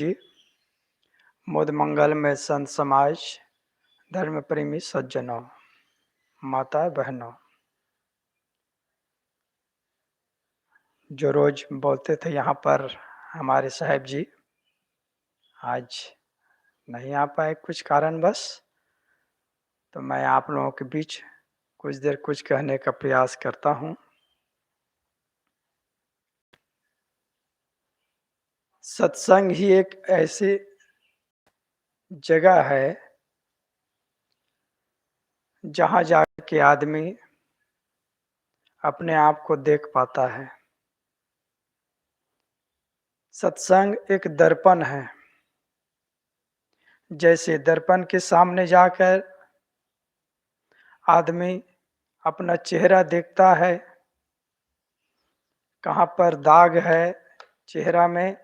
जी, मुद मंगल में संत समाज, धर्म प्रेमी सज्जनों, माता बहनों, जो रोज बोलते थे यहाँ पर हमारे साहब जी, आज नहीं आ पाए कुछ कारणवश। तो मैं आप लोगों के बीच कुछ देर कुछ कहने का प्रयास करता हूँ। सत्संग ही एक ऐसी जगह है जहाँ जाके आदमी अपने आप को देख पाता है। सत्संग एक दर्पण है। जैसे दर्पण के सामने जाकर आदमी अपना चेहरा देखता है, कहाँ पर दाग है चेहरा में,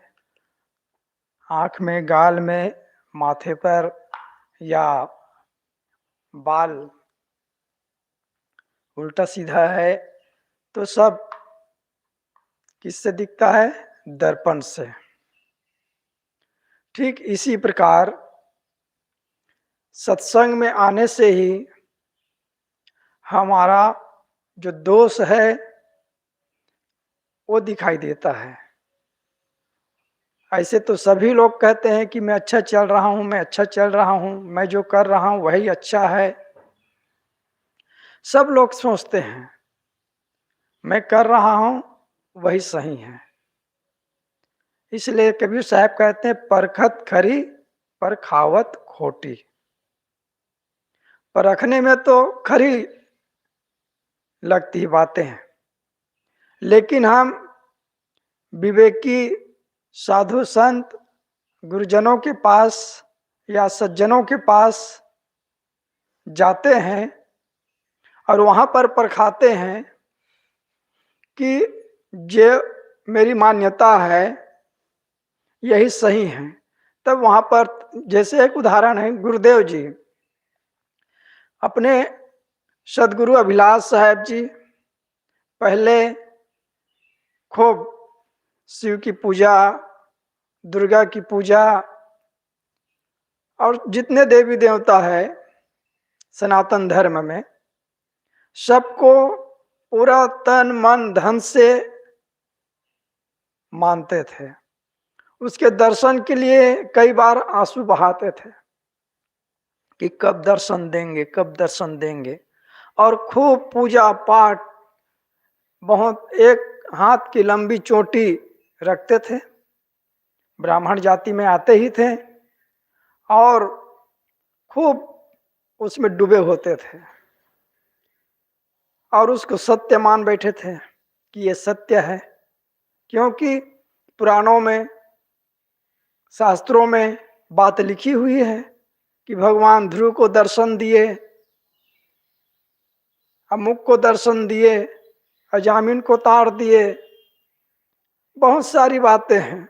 आँख में, गाल में, माथे पर या बाल उल्टा सीधा है, तो सब किससे दिखता है? दर्पण से। ठीक इसी प्रकार सत्संग में आने से ही हमारा जो दोष है वो दिखाई देता है। ऐसे तो सभी लोग कहते हैं कि मैं अच्छा चल रहा हूँ, मैं अच्छा चल रहा हूँ, मैं जो कर रहा हूँ वही अच्छा है। सब लोग सोचते हैं मैं कर रहा हूँ वही सही है। इसलिए कबीर साहब कहते हैं परखत खरी पर खावत खोटी। परखने में तो खरी लगती बातें हैं, लेकिन हम विवेकी साधु संत गुरुजनों के पास या सज्जनों के पास जाते हैं और वहां पर परखाते हैं कि जो मेरी मान्यता है यही सही है। तब वहां पर जैसे एक उदाहरण है, गुरुदेव जी अपने सदगुरु अभिलाष साहब जी पहले खूब शिव की पूजा, दुर्गा की पूजा और जितने देवी देवता है सनातन धर्म में, सबको पूरा तन मन धन से मानते थे। उसके दर्शन के लिए कई बार आंसू बहाते थे कि कब दर्शन देंगे, कब दर्शन देंगे। और खूब पूजा पाठ, बहुत एक हाथ की लंबी चोटी रखते थे, ब्राह्मण जाति में आते ही थे और खूब उसमें डूबे होते थे और उसको सत्य मान बैठे थे कि ये सत्य है। क्योंकि पुराणों में, शास्त्रों में बात लिखी हुई है कि भगवान ध्रुव को दर्शन दिए, अमुक को दर्शन दिए, अजामिन को तार दिए, बहुत सारी बातें हैं।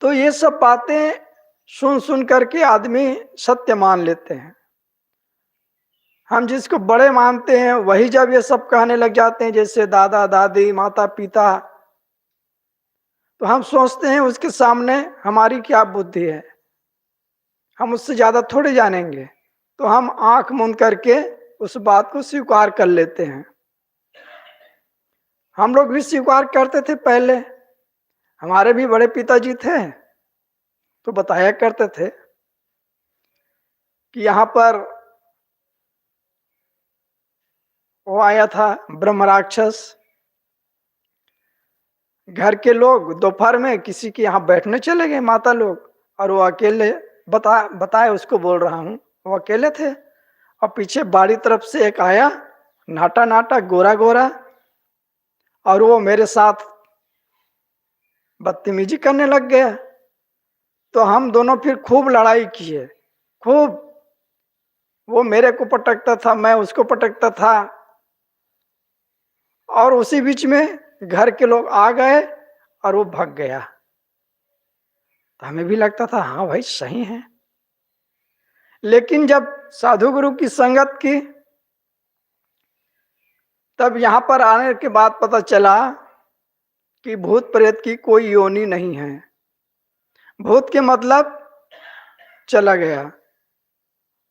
तो ये सब बातें सुन सुन करके आदमी सत्य मान लेते हैं। हम जिसको बड़े मानते हैं वही जब ये सब कहने लग जाते हैं, जैसे दादा दादी, माता पिता, तो हम सोचते हैं उसके सामने हमारी क्या बुद्धि है, हम उससे ज्यादा थोड़े जानेंगे। तो हम आंख मूंद करके उस बात को स्वीकार कर लेते हैं। हम लोग भी स्वीकार करते थे पहले। हमारे भी बड़े पिताजी थे तो बताया करते थे कि यहाँ पर वो आया था ब्रह्म राक्षस। घर के लोग दोपहर में किसी के यहाँ बैठने चले गए, माता लोग, और वो अकेले बताए उसको बोल रहा हूँ, वो अकेले थे और पीछे बाड़ी तरफ से एक आया, नाटा नाटा, गोरा गोरा, और वो मेरे साथ बदतमीजी करने लग गया। तो हम दोनों फिर खूब लड़ाई किए, खूब। वो मेरे को पटकता था, मैं उसको पटकता था, और उसी बीच में घर के लोग आ गए और वो भाग गया। तो हमें भी लगता था हाँ भाई सही है। लेकिन जब साधु गुरु की संगत की, तब यहां पर आने के बाद पता चला कि भूत प्रेत की कोई योनि नहीं है। भूत के मतलब चला गया,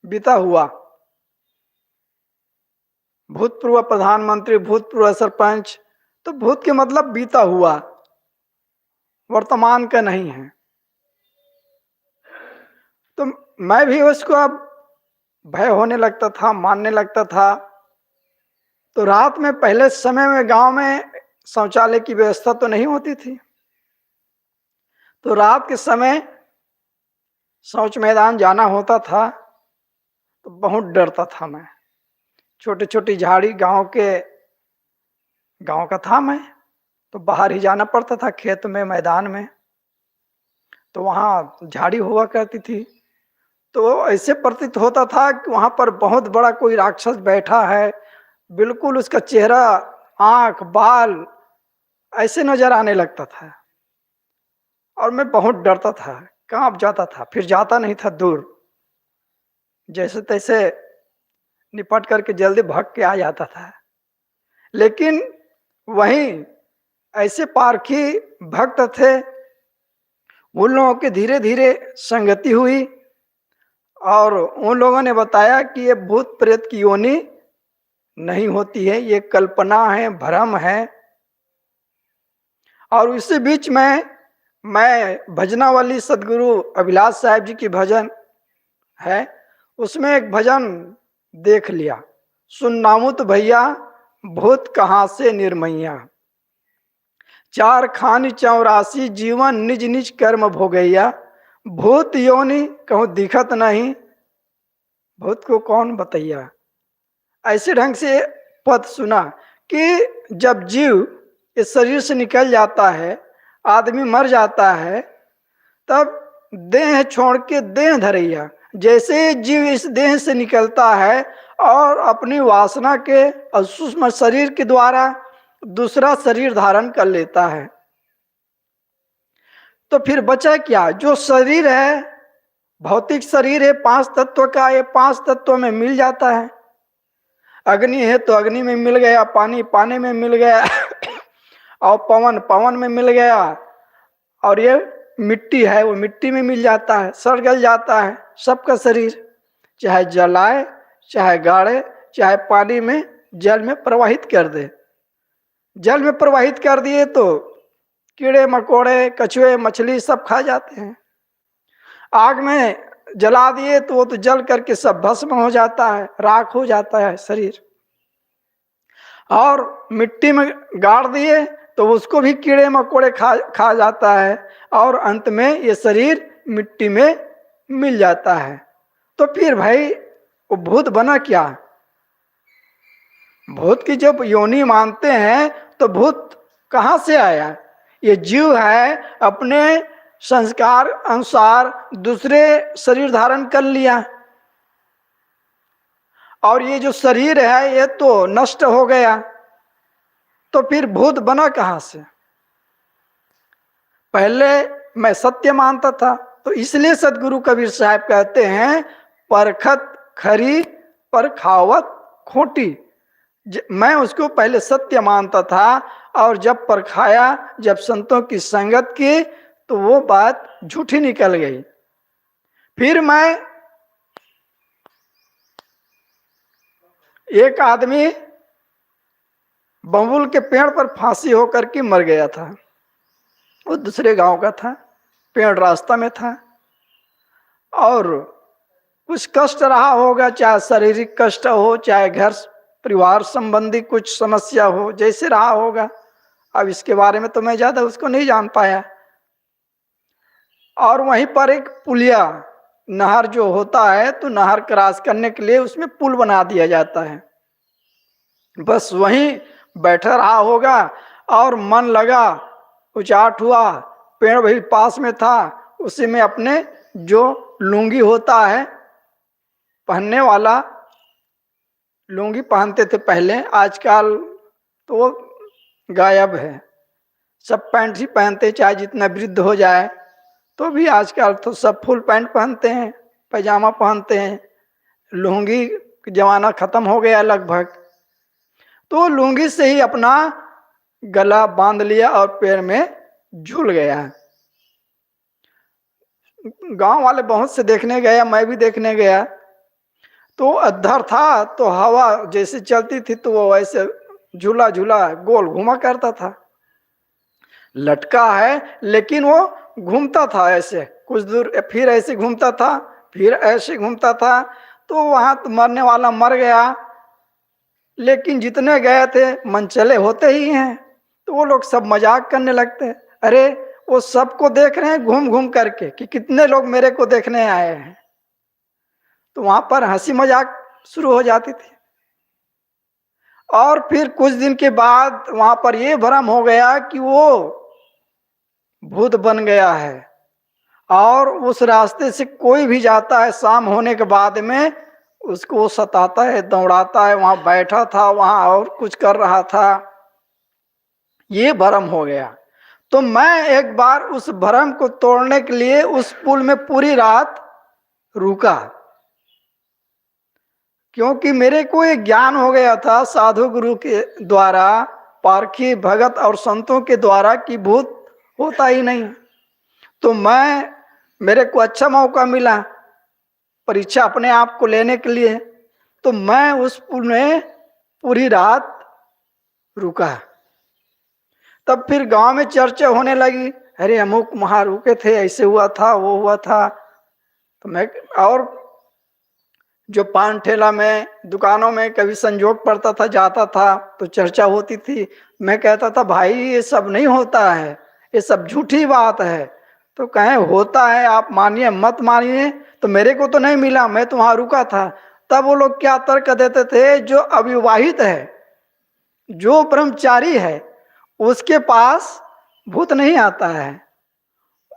बीता हुआ। भूतपूर्व प्रधानमंत्री, भूतपूर्व सरपंच, तो भूत के मतलब बीता हुआ, वर्तमान का नहीं है। तो मैं भी उसको अब भय होने लगता था, मानने लगता था। तो रात में, पहले समय में गांव में शौचालय की व्यवस्था तो नहीं होती थी, तो रात के समय शौच मैदान जाना होता था तो बहुत डरता था मैं। छोटी छोटी झाड़ी, गांव का था मैं, तो बाहर ही जाना पड़ता था, खेत में, मैदान में। तो वहां झाड़ी हुआ करती थी, तो ऐसे प्रतीत होता था कि वहां पर बहुत बड़ा कोई राक्षस बैठा है। बिल्कुल उसका चेहरा, आंख, बाल ऐसे नजर आने लगता था, और मैं बहुत डरता था, कांप जाता था, फिर जाता नहीं था दूर, जैसे तैसे निपट करके जल्दी भाग के आ जाता था। लेकिन वहीं ऐसे पारखी भक्त थे, उन लोगों की धीरे धीरे संगति हुई, और उन लोगों ने बताया कि ये भूत प्रेत की योनि नहीं होती है, ये कल्पना है, भ्रम है। और इसी बीच में मैं भजनावली सदगुरु अभिलाष साहब जी की भजन है, उसमें एक भजन देख लिया, सुन नामुत भैया भूत कहाँ से निर्मैया, चार खानी 84 जीवन निज निज कर्म भोगैया, भूत योनि कहूँ दिखत नहीं, भूत को कौन बतैया। ऐसे ढंग से पद सुना कि जब जीव इस शरीर से निकल जाता है, आदमी मर जाता है, तब देह छोड़ के देह धरैया। जैसे जीव इस देह से निकलता है और अपनी वासना के सूक्ष्म शरीर के द्वारा दूसरा शरीर धारण कर लेता है, तो फिर बचा क्या? जो शरीर है, भौतिक शरीर है 5 तत्व का, ये 5 तत्व में मिल जाता है। अग्नि है तो अग्नि में मिल गया, पानी पानी में मिल गया और पवन पवन में मिल गया, और ये मिट्टी है वो मिट्टी में मिल जाता है, सड़ गल जाता है सबका शरीर, चाहे जलाए, चाहे गाड़े, चाहे पानी में, जल में प्रवाहित कर दे। जल में प्रवाहित कर दिए तो कीड़े मकोड़े, कछुए, मछली सब खा जाते हैं। आग में जला दिए तो वो तो जल करके सब भस्म हो जाता है, राख हो जाता है शरीर। और मिट्टी में गाड़ दिए तो उसको भी कीड़े मकोड़े खा जाता है, और अंत में ये शरीर मिट्टी में मिल जाता है। तो फिर भाई वो भूत बना क्या? भूत की जब योनि मानते हैं तो भूत कहाँ से आया? ये जीव है, अपने संस्कार अनुसार दूसरे शरीर धारण कर लिया, और ये जो शरीर है ये तो नष्ट हो गया, तो फिर भूत बना कहाँ से? पहले मैं सत्य मानता था, तो इसलिए सदगुरु कबीर साहब कहते हैं, परखत खरी पर खावत खोटी। मैं उसको पहले सत्य मानता था, और जब परखाया, जब संतों की संगत की, तो वो बात झूठी निकल गई। फिर मैं, एक आदमी बबूल के पेड़ पर फांसी होकर के मर गया था, वो दूसरे गांव का था, पेड़ रास्ता में था, और कुछ कष्ट रहा होगा, चाहे शारीरिक कष्ट हो, चाहे घर परिवार संबंधी कुछ समस्या हो, जैसे रहा होगा। अब इसके बारे में तो मैं ज्यादा उसको नहीं जान पाया। और वहीं पर एक पुलिया, नहर जो होता है, तो नहर क्रॉस करने के लिए उसमें पुल बना दिया जाता है, बस वहीं बैठा रहा होगा, और मन लगा, उचाट हुआ, पेड़ भी पास में था, उसी में अपने जो लुंगी होता है पहनने वाला, लुंगी पहनते थे पहले, आजकल तो वो गायब है, सब पैंट ही पहनते, चाहे जितना वृद्ध हो जाए, तो भी आजकल तो सब फुल पैंट पहनते हैं, पैजामा पहनते हैं, लुंगी जमाना खत्म हो गया लगभग। तो लुंगी से ही अपना गला बांध लिया और पैर में झूल गया। गांव वाले बहुत से देखने गया, मैं भी देखने गया। तो अद्धर था, तो हवा जैसे चलती थी तो वो वैसे झूला झूला गोल घुमा करता था। लटका है लेकिन वो घूमता था ऐसे कुछ दूर, फिर ऐसे घूमता था, फिर ऐसे घूमता था। तो वहां तो मरने वाला मर गया, लेकिन जितने गए थे मनचले होते ही हैं। तो वो लोग सब मजाक करने लगते हैं, अरे वो सबको देख रहे हैं घूम घूम करके कि कितने लोग मेरे को देखने आए हैं। तो वहां पर हंसी मजाक शुरू हो जाती थी। और फिर कुछ दिन के बाद वहां पर यह भ्रम हो गया कि वो भूत बन गया है, और उस रास्ते से कोई भी जाता है शाम होने के बाद में उसको वो सताता है, दौड़ाता है। वहां बैठा था, वहां और कुछ कर रहा था। ये भ्रम हो गया। तो मैं एक बार उस भ्रम को तोड़ने के लिए उस पुल में पूरी रात रुका, क्योंकि मेरे को एक ज्ञान हो गया था साधु गुरु के द्वारा, पारखी भगत और संतों के द्वारा कि भूत होता ही नहीं। तो मेरे को अच्छा मौका मिला परीक्षा अपने आप को लेने के लिए। तो मैं उस पुल में पूरी रात रुका। तब फिर गांव में चर्चा होने लगी, अरे अमुक वहां रुके थे, ऐसे हुआ था, वो हुआ था। तो मैं, और जो पान ठेला में दुकानों में कभी संजोग पड़ता था, जाता था तो चर्चा होती थी। मैं कहता था भाई ये सब नहीं होता है, ये सब झूठी बात है। तो कहें होता है, आप मानिए मत मानिए, तो मेरे को तो नहीं मिला, मैं तो वहां रुका था। तब वो लोग क्या तर्क देते थे, जो अविवाहित है, जो ब्रह्मचारी है, उसके पास भूत नहीं आता है,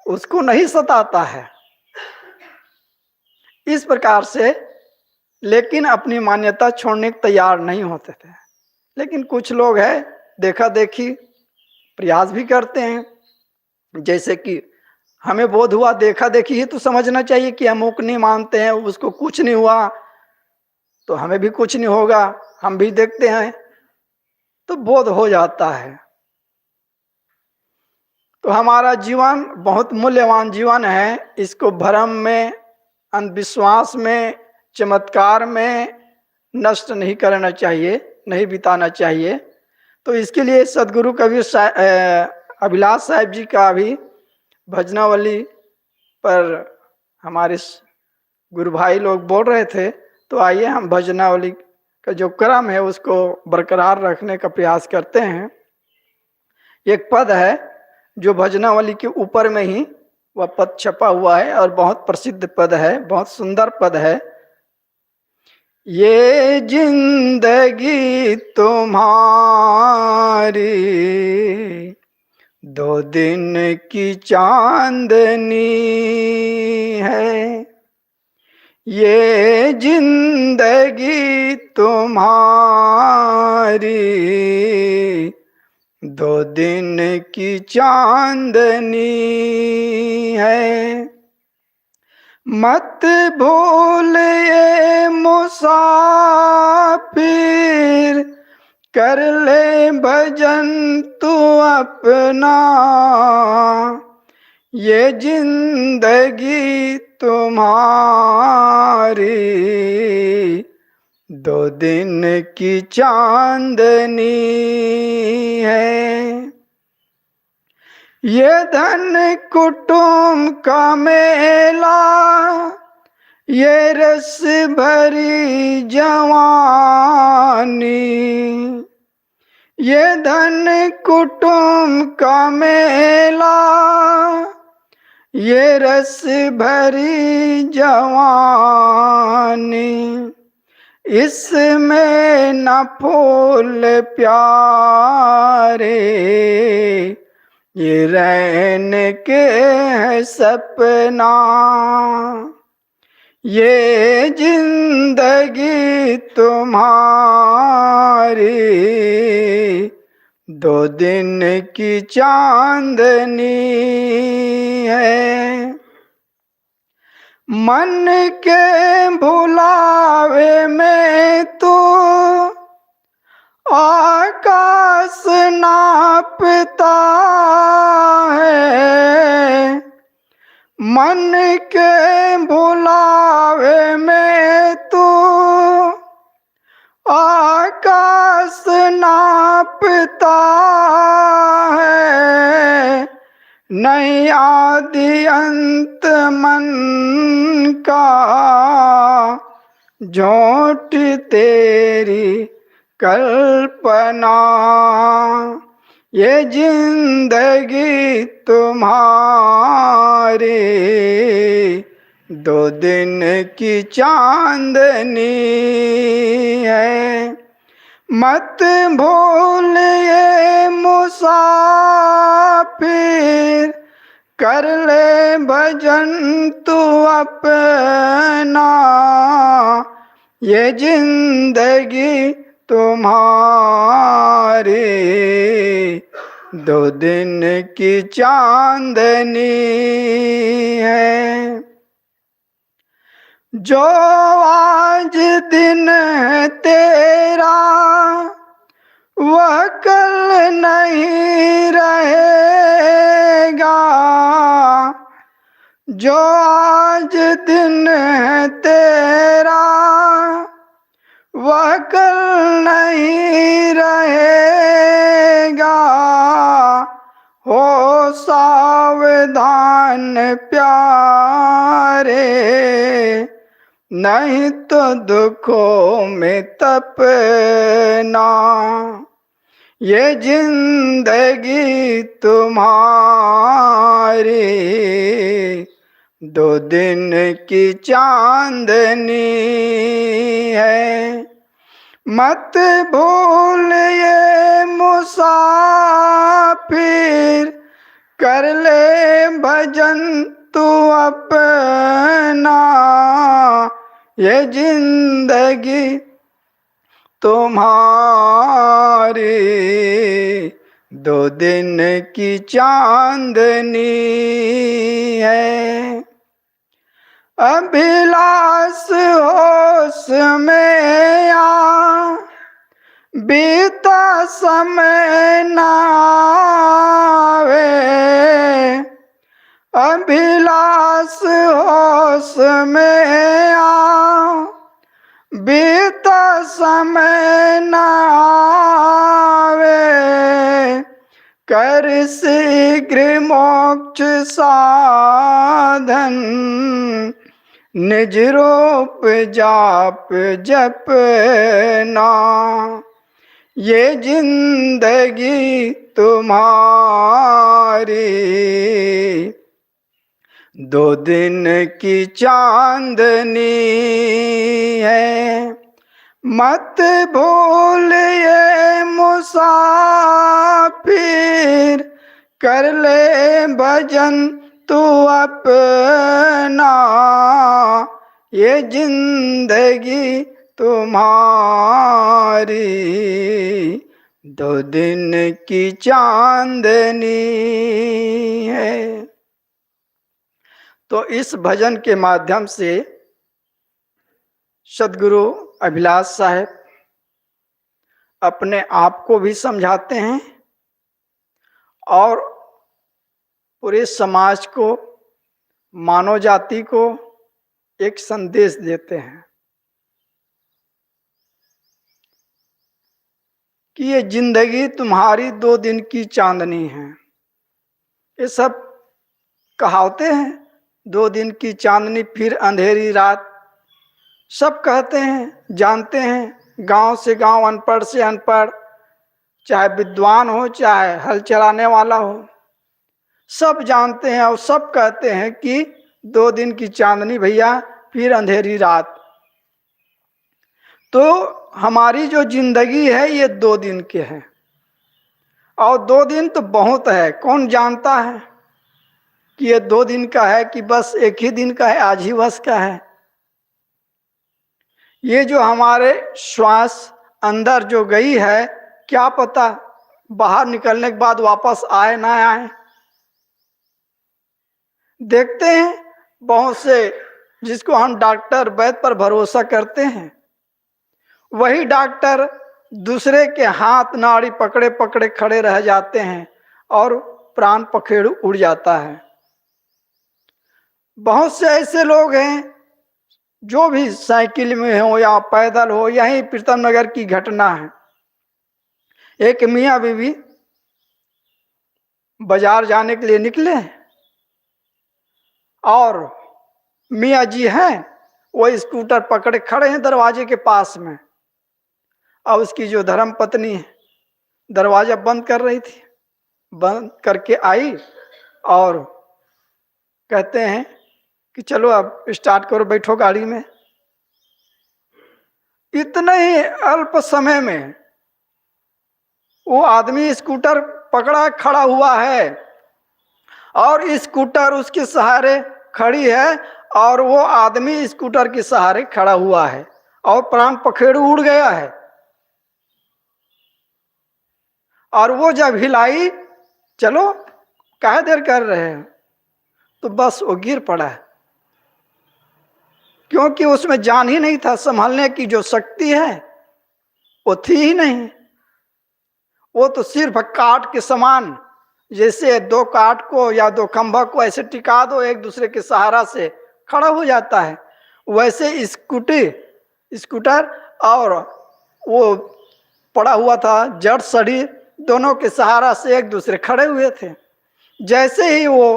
उसको नहीं सताता है, इस प्रकार से। लेकिन अपनी मान्यता छोड़ने को तैयार नहीं होते थे। लेकिन कुछ लोग हैं देखा देखी प्रयास भी करते हैं। जैसे कि हमें बोध हुआ, देखा देखी ही तो समझना चाहिए कि हम अमुक नहीं मानते हैं, उसको कुछ नहीं हुआ तो हमें भी कुछ नहीं होगा, हम भी देखते हैं, तो बोध हो जाता है। तो हमारा जीवन बहुत मूल्यवान जीवन है, इसको भ्रम में, अंधविश्वास में, चमत्कार में नष्ट नहीं करना चाहिए, नहीं बिताना चाहिए। तो इसके लिए सदगुरु कबीर अभिलाष साहिब जी का भी भजनावली पर हमारे गुरु भाई लोग बोल रहे थे। तो आइए हम भजनावली का जो क्रम है उसको बरकरार रखने का प्रयास करते हैं। एक पद है जो भजनावली के ऊपर में ही वह पद छपा हुआ है और बहुत प्रसिद्ध पद है, बहुत सुंदर पद है। ये जिंदगी तुम्हारी 2 दिन की चांदनी है, ये जिंदगी तुम्हारी 2 दिन की चांदनी है। मत भूल ये मुसाफिर, कर ले भजन तू अपना, ये जिंदगी तुम्हारी 2 दिन की चांदनी है। ये धन कुटुंब का मेला, ये रस भरी जवानी, ये धन कुटुंब का मेला, ये रस भरी जवानी, इसमें न फूल प्यारे, ये रहन के है सपना, ये जिंदगी तुम्हारी 2 दिन की चांदनी है। मन के भुलावे में तो आकाश नापता है, मन के भुलावे में तू आकाश नापता है, नहीं आदि अंत मन का झोंट तेरी कल्पना। ये जिंदगी तुम्हारी दो दिन की चांदनी है, मत भूल ये मुसाफिर, कर ले भजन तू अपना। ये जिंदगी तुम्हारी दो दिन की चांदनी है। जो आज दिन है तेरा वह कल नहीं रहेगा, जो आज दिन है तेरा वह कल नहीं रहेगा। हो सावधान प्यारे, नहीं तो दुखों में तपना। ये जिंदगी तुम्हारी दो दिन की चांदनी है, मत भूल ये मुसाफिर, कर ले भजन तू अपना। ये जिंदगी तुम्हारी दो दिन की चांदनी है। अभिलाष होश में आ, बीता समय न आवे। अभिलाष होश में आ, बीता समय न आवे। कर शीघ्र मोक्ष साधन, निज रूप जाप जपना। ये जिंदगी तुम्हारी दो दिन की चांदनी है, मत भूल ये मुसाफिर, कर ले भजन तू अपना। ये जिंदगी तुम्हारी दो दिन की चांदनी है। तो इस भजन के माध्यम से सदगुरु अभिलाष साहब अपने आप को भी समझाते हैं और पूरे समाज को, मानव जाति को एक संदेश देते हैं कि ये जिंदगी तुम्हारी दो दिन की चांदनी है। ये सब कहावतें हैं, दो दिन की चांदनी फिर अंधेरी रात, सब कहते हैं, जानते हैं। गांव से गांव, अनपढ़ से अनपढ़, चाहे विद्वान हो चाहे हल चलाने वाला हो, सब जानते हैं और सब कहते हैं कि दो दिन की चांदनी भैया फिर अंधेरी रात। तो हमारी जो जिंदगी है ये दो दिन के हैं, और दो दिन तो बहुत है। कौन जानता है कि ये दो दिन का है कि बस एक ही दिन का है, आज ही बस का है। ये जो हमारे श्वास अंदर जो गई है, क्या पता बाहर निकलने के बाद वापस आए ना आए। देखते हैं बहुत से जिसको हम डॉक्टर वैद्य पर भरोसा करते हैं, वही डॉक्टर दूसरे के हाथ नाड़ी पकड़े पकड़े खड़े रह जाते हैं और प्राण पखेरु उड़ जाता है। बहुत से ऐसे लोग हैं जो भी साइकिल में हो या पैदल हो। यही प्रीतम नगर की घटना है। एक मियाँ बीवी बाजार जाने के लिए निकले और मियाँ जी हैं वो स्कूटर पकड़े खड़े हैं दरवाजे के पास में। अब उसकी जो धर्म पत्नी है दरवाजा बंद कर रही थी, बंद करके आई और कहते हैं कि चलो अब स्टार्ट करो, बैठो गाड़ी में। इतने ही अल्प समय में वो आदमी स्कूटर पकड़ा खड़ा हुआ है और स्कूटर उसके सहारे खड़ी है और वो आदमी स्कूटर के सहारे खड़ा हुआ है और प्राण पखेरु उड़ गया है। और वो जब हिलाई, चलो काहे देर कर रहे हैं, तो बस वो गिर पड़ा है, क्योंकि उसमें जान ही नहीं था, संभालने की जो शक्ति है वो थी ही नहीं। वो तो सिर्फ काट के समान, जैसे दो काट को या दो खंभा को ऐसे टिका दो एक दूसरे के सहारा से खड़ा हो जाता है, वैसे स्कूटर और वो पड़ा हुआ था जड़ सड़ी, दोनों के सहारा से एक दूसरे खड़े हुए थे। जैसे ही वो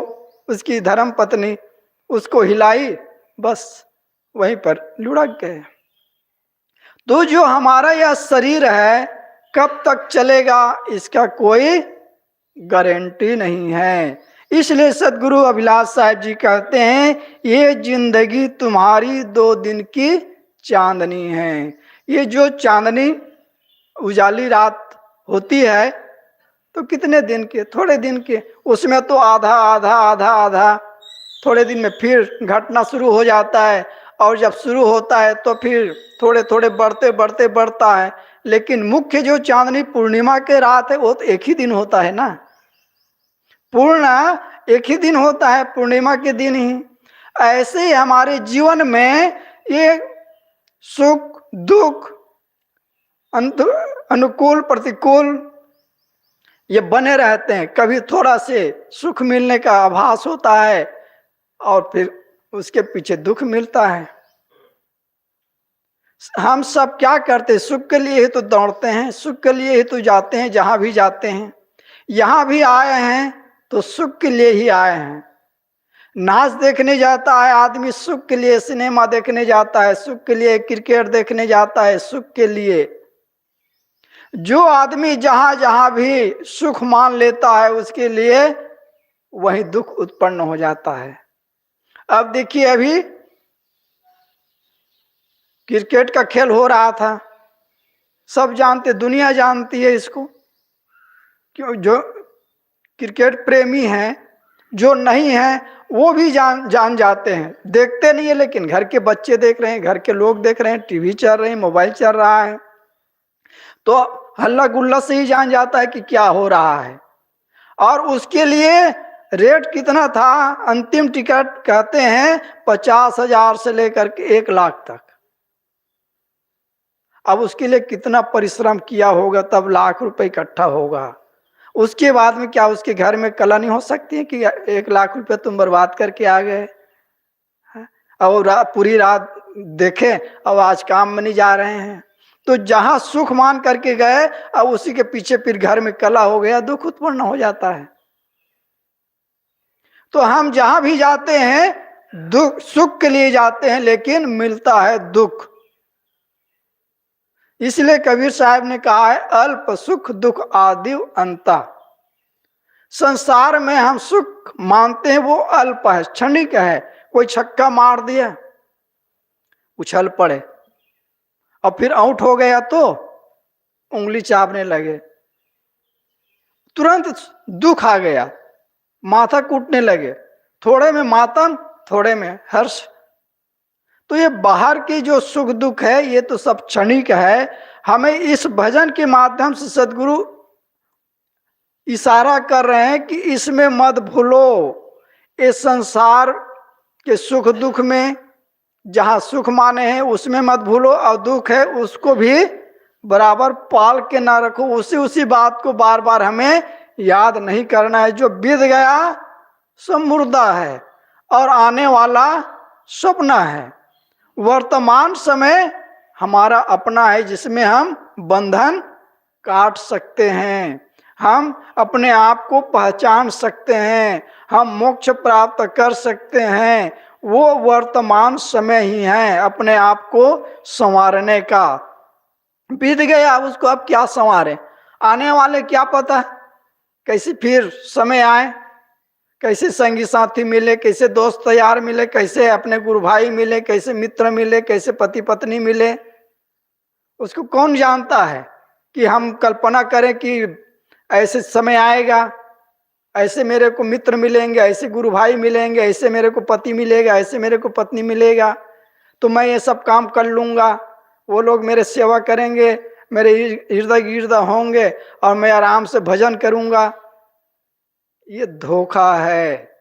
उसकी धर्म पत्नी उसको हिलाई, बस वहीं पर लुढ़क गए। तो जो हमारा यह शरीर है कब तक चलेगा इसका कोई गारंटी नहीं है। इसलिए सदगुरु अभिलाष साहब जी कहते हैं ये जिंदगी तुम्हारी 2 दिन की चांदनी है। ये जो चांदनी उजाली रात होती है तो कितने दिन के, थोड़े दिन के, उसमें तो आधा आधा आधा आधा थोड़े दिन में फिर घटना शुरू हो जाता है और जब शुरू होता है तो फिर थोड़े थोड़े बढ़ते बढ़ते बढ़ता है। लेकिन मुख्य जो चांदनी पूर्णिमा के रात है वो तो एक ही दिन होता है ना, पूर्ण एक ही दिन होता है, पूर्णिमा के दिन ही। ऐसे ही हमारे जीवन में ये सुख दुख अनुकूल प्रतिकूल ये बने रहते हैं। कभी थोड़ा से सुख मिलने का आभास होता है और फिर उसके पीछे दुख मिलता है। हम सब क्या करते हैं, सुख के लिए ही तो दौड़ते हैं, सुख के लिए ही तो जाते हैं जहां भी जाते हैं। यहां भी आए हैं तो सुख के लिए ही आए हैं। नाच देखने जाता है आदमी सुख के लिए, सिनेमा देखने जाता है सुख के लिए, क्रिकेट देखने जाता है सुख के लिए। जो आदमी जहां जहां भी सुख मान लेता है उसके लिए वही दुख उत्पन्न हो जाता है। अब देखिए अभी क्रिकेट का खेल हो रहा था, सब जानते, दुनिया जानती है इसको, क्यों जो क्रिकेट प्रेमी हैं, जो नहीं है वो भी जान जाते हैं। देखते नहीं है लेकिन घर के बच्चे देख रहे हैं, घर के लोग देख रहे हैं, टीवी चल रहे हैं, मोबाइल चल रहा है, तो हल्ला गुल्ला से ही जान जाता है कि क्या हो रहा है। और उसके लिए रेट कितना था, अंतिम टिकट कहते हैं 50,000 से लेकर के 1 लाख तक। अब उसके लिए कितना परिश्रम किया होगा तब लाख रुपए इकट्ठा होगा। उसके बाद में क्या उसके घर में कला नहीं हो सकती है कि 1 लाख रुपए तुम बर्बाद करके आ गए और पूरी रात देखे अब आज काम में नहीं जा रहे हैं। तो जहां सुख मान करके गए अब उसी के पीछे फिर घर में कला हो गया, दुख उत्पन्न हो जाता है। तो हम जहां भी जाते हैं दुख सुख के लिए जाते हैं लेकिन मिलता है दुख। इसलिए कबीर साहब ने कहा है अल्प सुख दुख आदि अंता। संसार में हम सुख मानते हैं वो अल्प है, क्षणिक है। कोई छक्का मार दिया, उछल पड़े और फिर आउट हो गया तो उंगली चापने लगे, तुरंत दुख आ गया, माथा कूटने लगे, थोड़े में मातम थोड़े में हर्ष। तो ये बाहर की जो सुख दुख है ये तो सब क्षणिक है। हमें इस भजन के माध्यम से सदगुरु इशारा कर रहे हैं कि इसमें मत भूलो। इस संसार के सुख दुख में जहां सुख माने हैं उसमें मत भूलो और दुख है उसको भी बराबर पाल के ना रखो। उसी बात को बार बार हमें याद नहीं करना है। जो बीत गया सब मुर्दा है और आने वाला सपना है। वर्तमान समय हमारा अपना है, जिसमें हम बंधन काट सकते हैं, हम अपने आप को पहचान सकते हैं, हम मोक्ष प्राप्त कर सकते हैं। वो वर्तमान समय ही है अपने आप को संवारने का। बीत गया, उसको अब क्या संवारे, आने वाले क्या पता कैसे फिर समय आए, कैसे संगी साथी मिले, कैसे दोस्त यार मिले, कैसे अपने गुरु भाई मिले, कैसे मित्र मिले, कैसे पति पत्नी मिले, उसको कौन जानता है। कि हम कल्पना करें कि ऐसे समय आएगा, ऐसे मेरे को मित्र मिलेंगे, ऐसे गुरु भाई मिलेंगे, ऐसे मेरे को पति मिलेगा, ऐसे मेरे को पत्नी मिलेगा, तो मैं ये सब काम कर लूँगा, वो लोग मेरे सेवा करेंगे, मेरे हृदय गिर्द होंगे और मैं आराम से भजन करूँगा। ये धोखा है।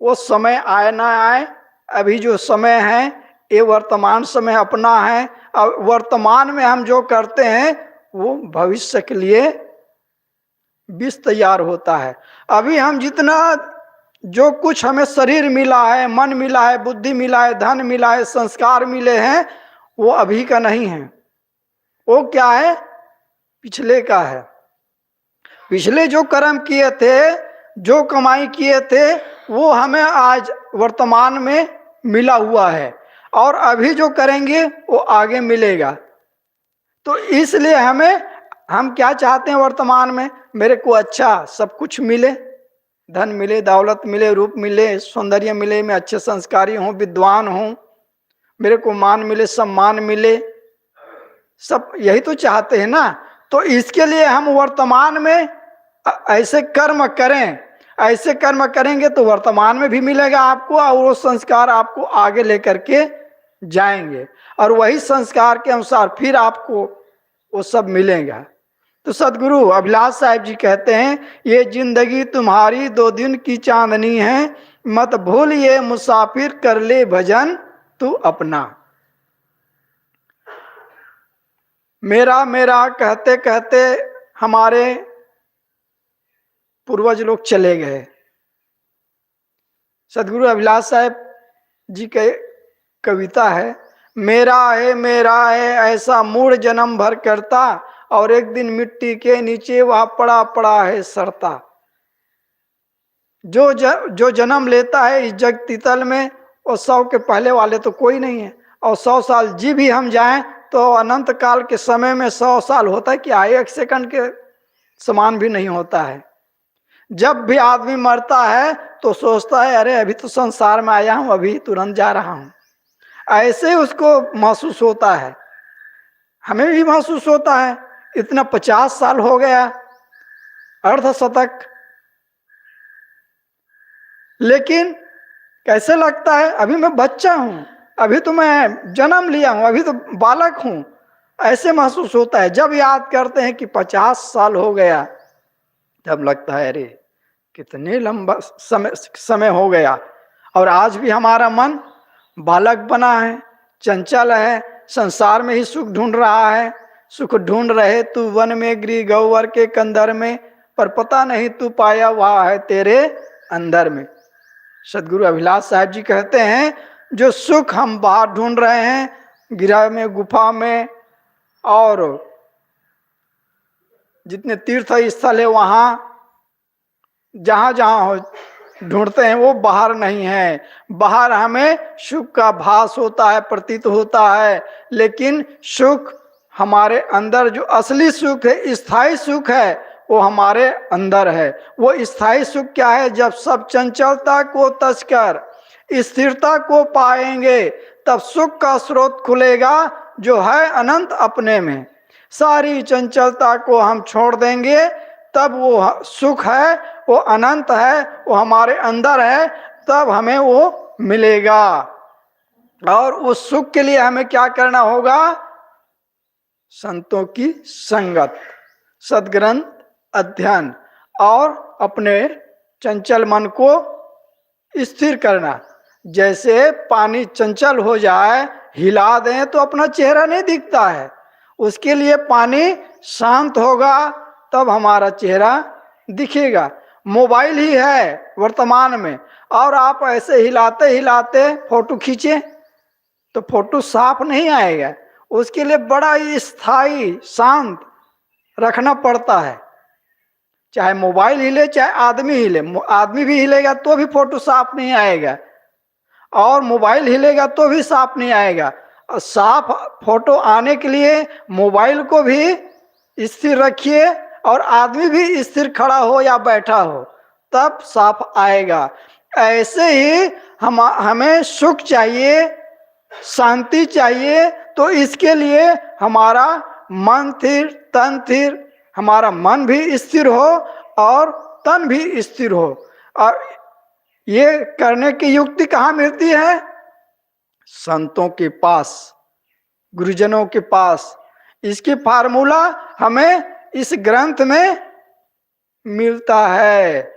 वो समय आए ना आए, अभी जो समय है ये वर्तमान समय अपना है। और वर्तमान में हम जो करते हैं वो भविष्य के लिए बीज तैयार होता है। अभी हम जितना जो कुछ हमें शरीर मिला है, मन मिला है, बुद्धि मिला है, धन मिला है, संस्कार मिले हैं, वो अभी का नहीं है। वो क्या है, पिछले का है। पिछले जो कर्म किए थे, जो कमाई किए थे, वो हमें आज वर्तमान में मिला हुआ है, और अभी जो करेंगे वो आगे मिलेगा। तो इसलिए हम क्या चाहते हैं वर्तमान में, मेरे को अच्छा सब कुछ मिले, धन मिले, दौलत मिले, रूप मिले, सौंदर्य मिले, मैं अच्छे संस्कारी हूँ, विद्वान हूँ, मेरे को मान मिले, सम्मान मिले, सब यही तो चाहते हैं ना। तो इसके लिए हम वर्तमान में ऐसे कर्म करें, ऐसे कर्म करेंगे तो वर्तमान में भी मिलेगा आपको, और वो संस्कार आपको आगे लेकर के जाएंगे, और वही संस्कार के अनुसार फिर आपको वो सब मिलेगा। तो सदगुरु अभिलाष साहब जी कहते हैं, ये जिंदगी तुम्हारी 2 दिन की चांदनी है, मत भूल ये मुसाफिर, कर ले भजन तू अपना। मेरा मेरा कहते कहते हमारे पूर्वज लोग चले गए। सदगुरु अभिलाष साहब जी के कविता है, मेरा है ऐसा मूड जन्म भर करता, और एक दिन मिट्टी के नीचे वह पड़ा पड़ा है सरता। जो जन्म लेता है इस जग तीतल में, और 100 के पहले वाले तो कोई नहीं है, और 100 साल जी भी हम जाएं तो अनंत काल के समय में 100 साल होता है क्या, 1 सेकंड के समान भी नहीं होता है। जब भी आदमी मरता है तो सोचता है अरे अभी तो संसार में आया हूं, अभी तुरंत जा रहा हूं, ऐसे उसको महसूस होता है। हमें भी महसूस होता है, इतना 50 साल हो गया, अर्धशतक, लेकिन कैसे लगता है अभी मैं बच्चा हूं, अभी तो मैं जन्म लिया हूं, अभी तो बालक हूं, ऐसे महसूस होता है। जब याद करते हैं कि 50 साल हो गया, तब लगता है अरे कितने लंबा समय हो गया। और आज भी हमारा मन बालक बना है, चंचल है, संसार में ही सुख ढूंढ रहा है। सुख ढूंढ रहे तू वन में गृह गौवर के कंदर में, पर पता नहीं तू पाया वह है तेरे अंदर में। सदगुरु अभिलाष साहब जी कहते हैं, जो सुख हम बाहर ढूंढ रहे हैं, गिरह में, गुफा में, और जितने तीर्थ स्थल है वहां जहां जहां हो ढूंढते हैं, वो बाहर नहीं है। बाहर हमें सुख का भास होता है, प्रतीत होता है, लेकिन सुख हमारे अंदर, जो असली सुख है, स्थायी सुख है, वो हमारे अंदर है। वो स्थायी सुख क्या है, जब सब चंचलता को तजकर स्थिरता को पाएंगे, तब सुख का स्रोत खुलेगा जो है अनंत अपने में। सारी चंचलता को हम छोड़ देंगे, तब वो सुख है, वो अनंत है, वो हमारे अंदर है, तब हमें वो मिलेगा। और उस सुख के लिए हमें क्या करना होगा, संतों की संगत, सद्ग्रंथ अध्ययन, और अपने चंचल मन को स्थिर करना। जैसे पानी चंचल हो जाए, हिला दें तो अपना चेहरा नहीं दिखता है, उसके लिए पानी शांत होगा तब हमारा चेहरा दिखेगा। मोबाइल ही है वर्तमान में, और आप ऐसे हिलाते हिलाते फोटो खींचे तो फोटो साफ नहीं आएगा। उसके लिए बड़ा ही स्थायी शांत रखना पड़ता है। चाहे मोबाइल हिले चाहे आदमी हिले, आदमी भी हिलेगा तो भी फोटो साफ नहीं आएगा, और मोबाइल हिलेगा तो भी साफ नहीं आएगा। और साफ फोटो आने के लिए मोबाइल को भी स्थिर रखिए और आदमी भी स्थिर खड़ा हो या बैठा हो, तब साफ आएगा। ऐसे ही हमें सुख चाहिए, शांति चाहिए, तो इसके लिए हमारा मन स्थिर, तन स्थिर, हमारा मन भी स्थिर हो और तन भी स्थिर हो। और ये करने की युक्ति कहाँ मिलती है? संतों के पास, गुरुजनों के पास। इसकी फार्मूला हमें इस ग्रंथ में मिलता है।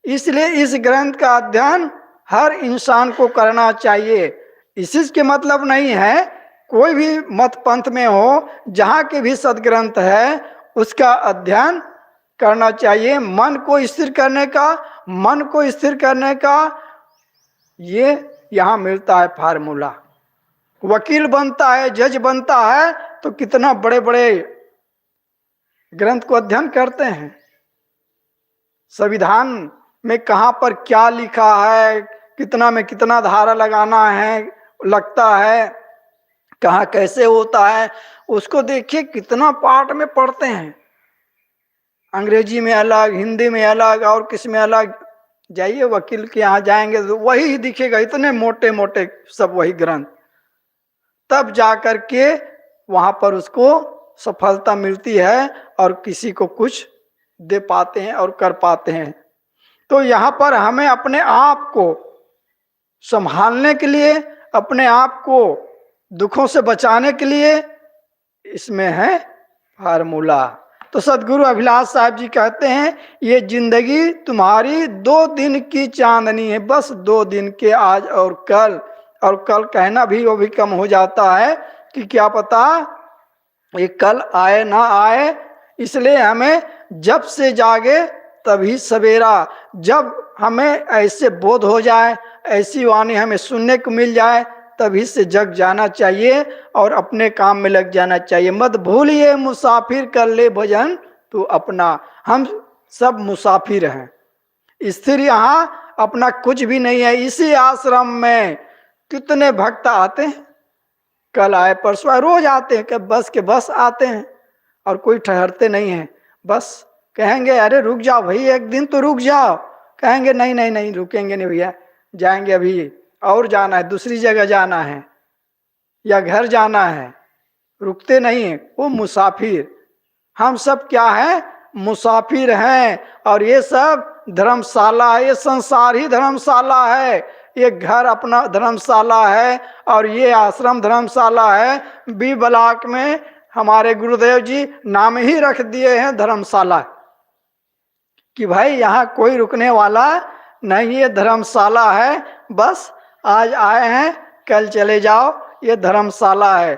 इसलिए इस ग्रंथ का अध्ययन हर इंसान को करना चाहिए। इसी के मतलब नहीं है कोई भी मत पंथ में हो, जहाँ के भी सदग्रंथ है उसका अध्ययन करना चाहिए। मन को स्थिर करने का, मन को स्थिर करने का ये यहाँ मिलता है फार्मूला। वकील बनता है, जज बनता है तो कितना बड़े बड़े ग्रंथ को अध्ययन करते हैं। संविधान में कहाँ पर क्या लिखा है, कितना में कितना धारा लगाना है, लगता है, कहाँ कैसे होता है, उसको देखिए कितना पार्ट में पढ़ते हैं। अंग्रेजी में अलग, हिंदी में अलग और किस में अलग। जाइए वकील के यहाँ जाएंगे तो वही दिखेगा, इतने मोटे मोटे सब वही ग्रंथ। तब जा कर के वहाँ पर उसको सफलता मिलती है और किसी को कुछ दे पाते हैं और कर पाते हैं। तो यहाँ पर हमें अपने आप को संभालने के लिए, अपने आप को दुखों से बचाने के लिए इसमें है फार्मूला। तो सदगुरु अभिलाष साहब जी कहते हैं ये जिंदगी तुम्हारी 2 दिन की चांदनी है, बस 2 दिन के, आज और कल। और कल कहना भी वो भी कम हो जाता है कि क्या पता ये कल आए ना आए। इसलिए हमें जब से जागे तभी सवेरा। जब हमें ऐसे बोध हो जाए, ऐसी वाणी हमें सुनने को मिल जाए, तभी से जग जाना चाहिए और अपने काम में लग जाना चाहिए। मत भूलिए मुसाफिर कर ले भजन तू अपना। हम सब मुसाफिर हैं, स्थिर यहाँ अपना कुछ भी नहीं है। इसी आश्रम में कितने भक्त आते हैं, कल आए परसों आए, रोज आते हैं, बस के बस आते हैं और कोई ठहरते नहीं हैं। बस कहेंगे अरे रुक जाओ भाई, एक दिन तो रुक जाओ, कहेंगे नहीं नहीं नहीं रुकेंगे नहीं भैया, जाएंगे अभी और जाना है, दूसरी जगह जाना है या घर जाना है, रुकते नहीं हैं। वो मुसाफिर, हम सब क्या है? मुसाफिर हैं। और ये सब धर्मशाला है, ये संसार ही धर्मशाला है, ये घर अपना धर्मशाला है और ये आश्रम धर्मशाला है। बी ब्लॉक में हमारे गुरुदेव जी नाम ही रख दिए हैं धर्मशाला, कि भाई यहाँ कोई रुकने वाला नहीं, ये धर्मशाला है। बस आज आए हैं कल चले जाओ, ये धर्मशाला है।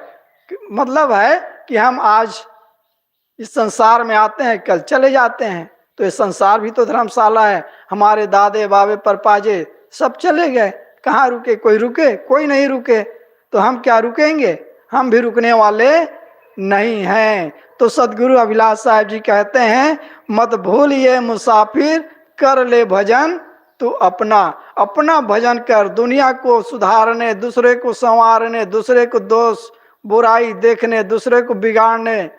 मतलब है कि हम आज इस संसार में आते हैं, कल चले जाते हैं, तो ये संसार भी तो धर्मशाला है। हमारे दादे बाबे परपाजे सब चले गए, कहाँ रुके? कोई रुके? कोई नहीं रुके। तो हम क्या रुकेंगे? हम भी रुकने वाले नहीं हैं। तो सदगुरु अभिलाष साहब जी कहते हैं मत भूलिए मुसाफिर कर ले भजन तू अपना। अपना भजन कर, दुनिया को सुधारने, दूसरे को संवारने, दूसरे को दोष बुराई देखने, दूसरे को बिगाड़ने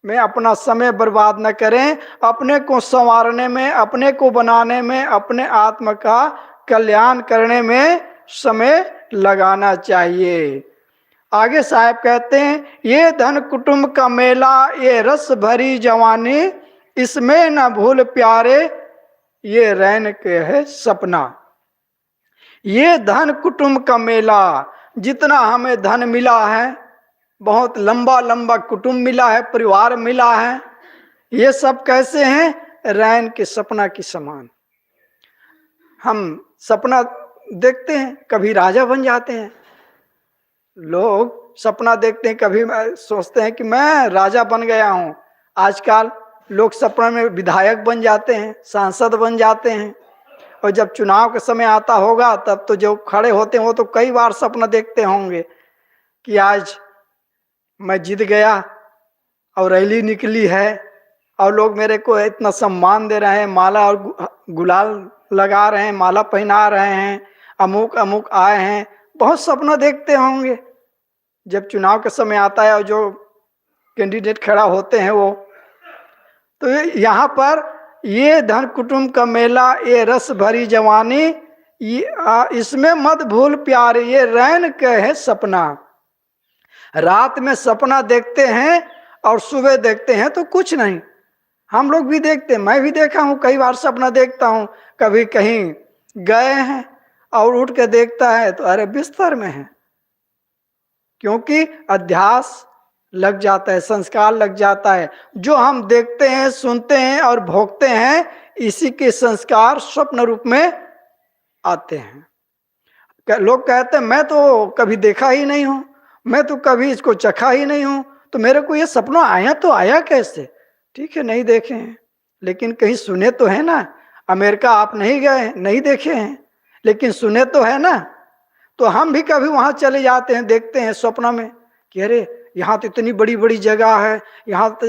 में अपना समय बर्बाद न करें। अपने को संवारने में, अपने को बनाने में, अपने आत्मा का कल्याण करने में समय लगाना चाहिए। आगे साहब कहते हैं ये धन कुटुंब का मेला, ये रस भरी जवानी, इसमें न भूल प्यारे ये रैन के है सपना। ये धन कुटुंब का मेला, जितना हमें धन मिला है, बहुत लंबा लंबा कुटुंब मिला है, परिवार मिला है, ये सब कैसे हैं? रैन के सपना की समान। हम सपना देखते हैं, कभी राजा बन जाते हैं। लोग सपना देखते हैं, कभी सोचते हैं कि मैं राजा बन गया हूं। आजकल लोग सपने में विधायक बन जाते हैं, सांसद बन जाते हैं, और जब चुनाव का समय आता होगा तब तो जो खड़े होते हैं वो तो कई बार सपना देखते होंगे कि आज मैं जीत गया और रैली निकली है और लोग मेरे को इतना सम्मान दे रहे हैं, माला और गुलाल लगा रहे हैं, माला पहना रहे हैं, अमुक अमुक आए हैं। बहुत सपना देखते होंगे जब चुनाव का समय आता है और जो कैंडिडेट खड़ा होते हैं वो। तो यहाँ पर ये धन कुटुंब का मेला, ये रस भरी जवानी, इसमें मत भूल प्यारे, ये रैन के है सपना। रात में सपना देखते हैं और सुबह देखते हैं तो कुछ नहीं। हम लोग भी देखते हैं, मैं भी देखा हूँ, कई बार सपना देखता हूँ। कभी कहीं गए हैं और उठ के देखता है तो अरे बिस्तर में है, क्योंकि अध्यास लग जाता है, संस्कार लग जाता है। जो हम देखते हैं, सुनते हैं और भोगते हैं, इसी के संस्कार स्वप्न रूप में आते हैं। लोग कहते हैं मैं तो कभी देखा ही नहीं हूं, मैं तो कभी इसको चखा ही नहीं हूं, तो मेरे को ये सपना आया तो आया कैसे? ठीक है, नहीं देखे हैं, लेकिन कहीं सुने तो है ना। अमेरिका आप नहीं गए, नहीं देखे हैं, लेकिन सुने तो है ना। तो हम भी कभी वहां चले जाते हैं, देखते हैं स्वप्न में कि अरे यहाँ तो इतनी बड़ी बड़ी जगह है, यहाँ तो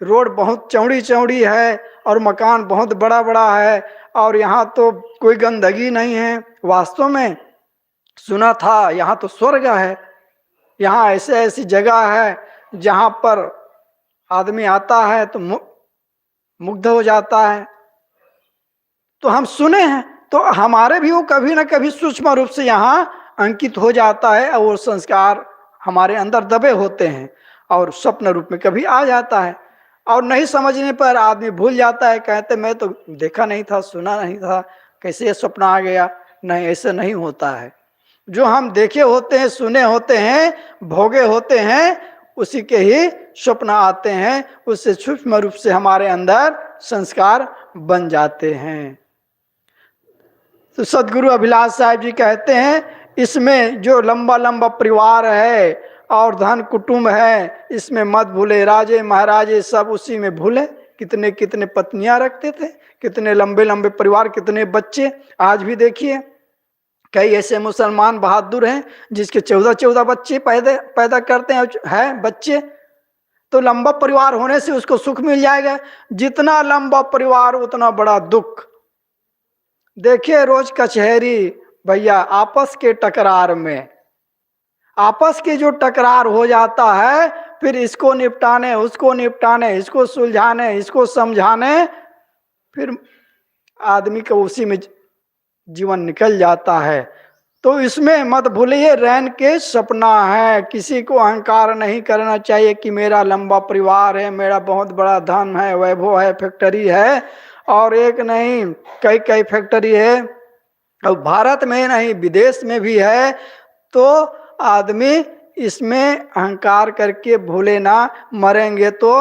रोड बहुत चौड़ी चौड़ी है और मकान बहुत बड़ा बड़ा है और यहाँ तो कोई गंदगी नहीं है। वास्तव में सुना था यहाँ तो स्वर्ग है, यहाँ ऐसे ऐसी जगह है जहाँ पर आदमी आता है तो मुग्ध हो जाता है। तो हम सुने हैं, तो हमारे भी वो कभी ना कभी सूक्ष्म रूप से यहाँ अंकित हो जाता है और वो संस्कार हमारे अंदर दबे होते हैं और स्वप्न रूप में कभी आ जाता है। और नहीं समझने पर आदमी भूल जाता है, कहते मैं तो देखा नहीं था, सुना नहीं था, कैसे ये स्वप्न आ गया। नहीं, ऐसे नहीं होता है। जो हम देखे होते हैं, सुने होते हैं, भोगे होते हैं, उसी के ही स्वप्न आते हैं, उससे सूक्ष्म रूप से हमारे अंदर संस्कार बन जाते हैं। तो सदगुरु अभिलाष साहब जी कहते हैं इसमें जो लंबा लंबा परिवार है और धन कुटुंब है, इसमें मत भूले, राजे महाराजे सब उसी में भूले। कितने कितने पत्नियां रखते थे, कितने लंबे लंबे परिवार, कितने बच्चे। आज भी देखिए कई ऐसे मुसलमान बहादुर हैं जिसके 14-14 बच्चे पैदा करते हैं बच्चे। तो लंबा परिवार होने से उसको सुख मिल जाएगा। जितना लंबा परिवार उतना बड़ा दुख। देखिए रोज कचहरी भैया, आपस के टकरार में, आपस के जो टकरार हो जाता है, फिर इसको निपटाने, उसको निपटाने, इसको सुलझाने, इसको समझाने, फिर आदमी का उसी में जीवन निकल जाता है। तो इसमें मत भूलिए रैन के सपना है। किसी को अहंकार नहीं करना चाहिए कि मेरा लंबा परिवार है, मेरा बहुत बड़ा धन है, वैभव है, फैक्ट्री है, और एक नहीं कई कई फैक्ट्री है, और भारत में नहीं विदेश में भी है। तो आदमी इसमें अहंकार करके भूले ना। मरेंगे तो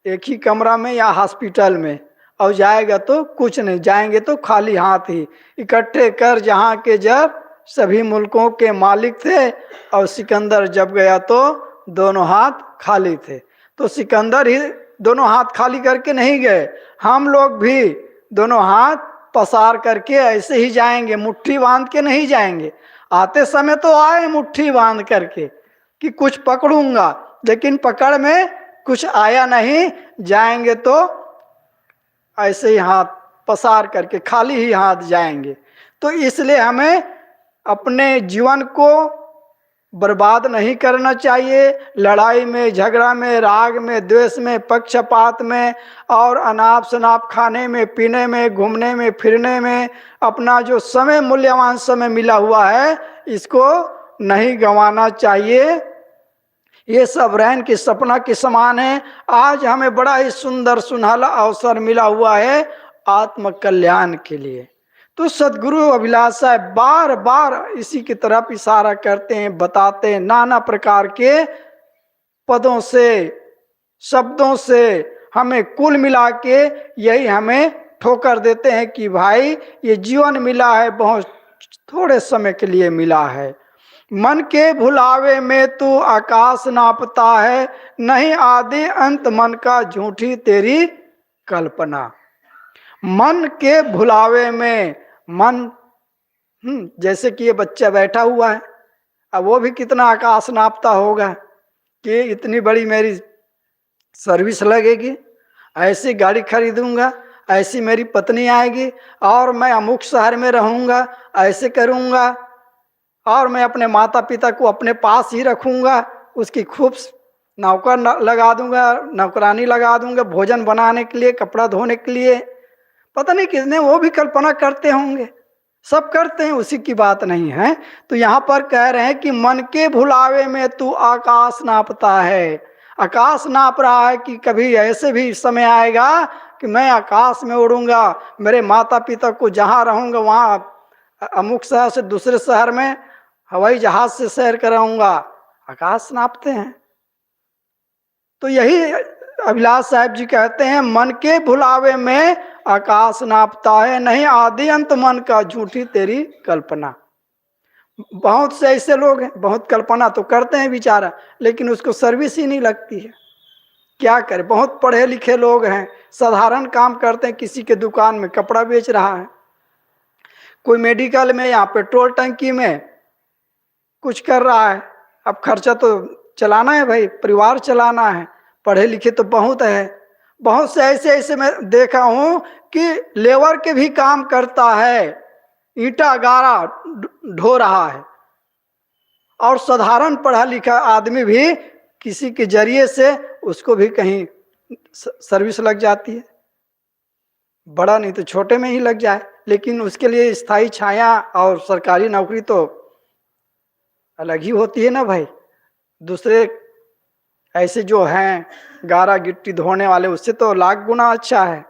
एक ही कमरा में या हॉस्पिटल में, और जाएगा तो कुछ नहीं, जाएंगे तो खाली हाथ ही। इकट्ठे कर जहाँ के जब सभी मुल्कों के मालिक थे, और सिकंदर जब गया तो दोनों हाथ खाली थे। तो सिकंदर ही दोनों हाथ खाली करके नहीं गए, हम लोग भी दोनों हाथ पसार करके ऐसे ही जाएंगे, मुट्ठी बांध के नहीं जाएंगे। आते समय तो आए मुट्ठी बांध करके कि कुछ पकड़ूंगा, लेकिन पकड़ में कुछ आया नहीं। जाएंगे तो ऐसे ही हाथ पसार करके खाली ही हाथ जाएंगे। तो इसलिए हमें अपने जीवन को बर्बाद नहीं करना चाहिए। लड़ाई में, झगड़ा में, राग में, द्वेष में, पक्षपात में, और अनाप शनाप खाने में, पीने में, घूमने में, फिरने में अपना जो समय, मूल्यवान समय मिला हुआ है, इसको नहीं गंवाना चाहिए। ये सब रैन के सपना के समान है। आज हमें बड़ा ही सुंदर सुनहला अवसर मिला हुआ है आत्म कल्याण के लिए। तो सदगुरु अभिलाष साहब बार बार इसी की तरफ इशारा करते हैं, बताते हैं, नाना प्रकार के पदों से, शब्दों से हमें कुल मिला के यही हमें ठोकर देते हैं कि भाई ये जीवन मिला है बहुत थोड़े समय के लिए मिला है। मन के भुलावे में तू आकाश नापता है, नहीं आदि अंत मन का झूठी तेरी कल्पना। मन के भुलावे में, मन जैसे कि ये बच्चा बैठा हुआ है, अब वो भी कितना आकाश नापता होगा कि इतनी बड़ी मेरी सर्विस लगेगी, ऐसी गाड़ी खरीदूंगा, ऐसी मेरी पत्नी आएगी, और मैं अमुक शहर में रहूंगा, ऐसे करूंगा, और मैं अपने माता पिता को अपने पास ही रखूंगा, उसकी खूब नौकर लगा दूंगा, नौकरानी लगा दूंगा भोजन बनाने के लिए, कपड़ा धोने के लिए। पता नहीं कितने वो भी कल्पना करते होंगे, सब करते हैं, उसी की बात नहीं है। तो यहाँ पर कह रहे हैं कि मन के भुलावे में तू आकाश नापता है। आकाश नाप रहा है कि कभी ऐसे भी समय आएगा कि मैं आकाश में उड़ूंगा, मेरे माता पिता को जहाँ रहूंगा वहाँ अमुक शहर से दूसरे शहर में हवाई जहाज से सैर कराऊंगा। आकाश नापते हैं। तो यही अभिलाष साहब जी कहते हैं, मन के भुलावे में आकाश नापता है, नहीं आदि अंत मन का झूठी तेरी कल्पना। बहुत से ऐसे लोग हैं, बहुत कल्पना तो करते हैं बेचारा, लेकिन उसको सर्विस ही नहीं लगती है। क्या करे, बहुत पढ़े लिखे लोग हैं, साधारण काम करते हैं, किसी के दुकान में कपड़ा बेच रहा है, कोई मेडिकल में या पेट्रोल टंकी में कुछ कर रहा है। अब खर्चा तो चलाना है भाई, परिवार चलाना है, पढ़े लिखे तो बहुत है। बहुत से ऐसे ऐसे मैं देखा हूं कि लेबर के भी काम करता है, ईंटा गारा ढो रहा है, और साधारण पढ़ा लिखा आदमी भी किसी के जरिए से उसको भी कहीं सर्विस लग जाती है, बड़ा नहीं तो छोटे में ही लग जाए, लेकिन उसके लिए स्थायी छाया और सरकारी नौकरी तो अलग ही होती है ना भाई। दूसरे ऐसे जो हैं गारा गिट्टी धोने वाले, उससे तो लाख गुना अच्छा है।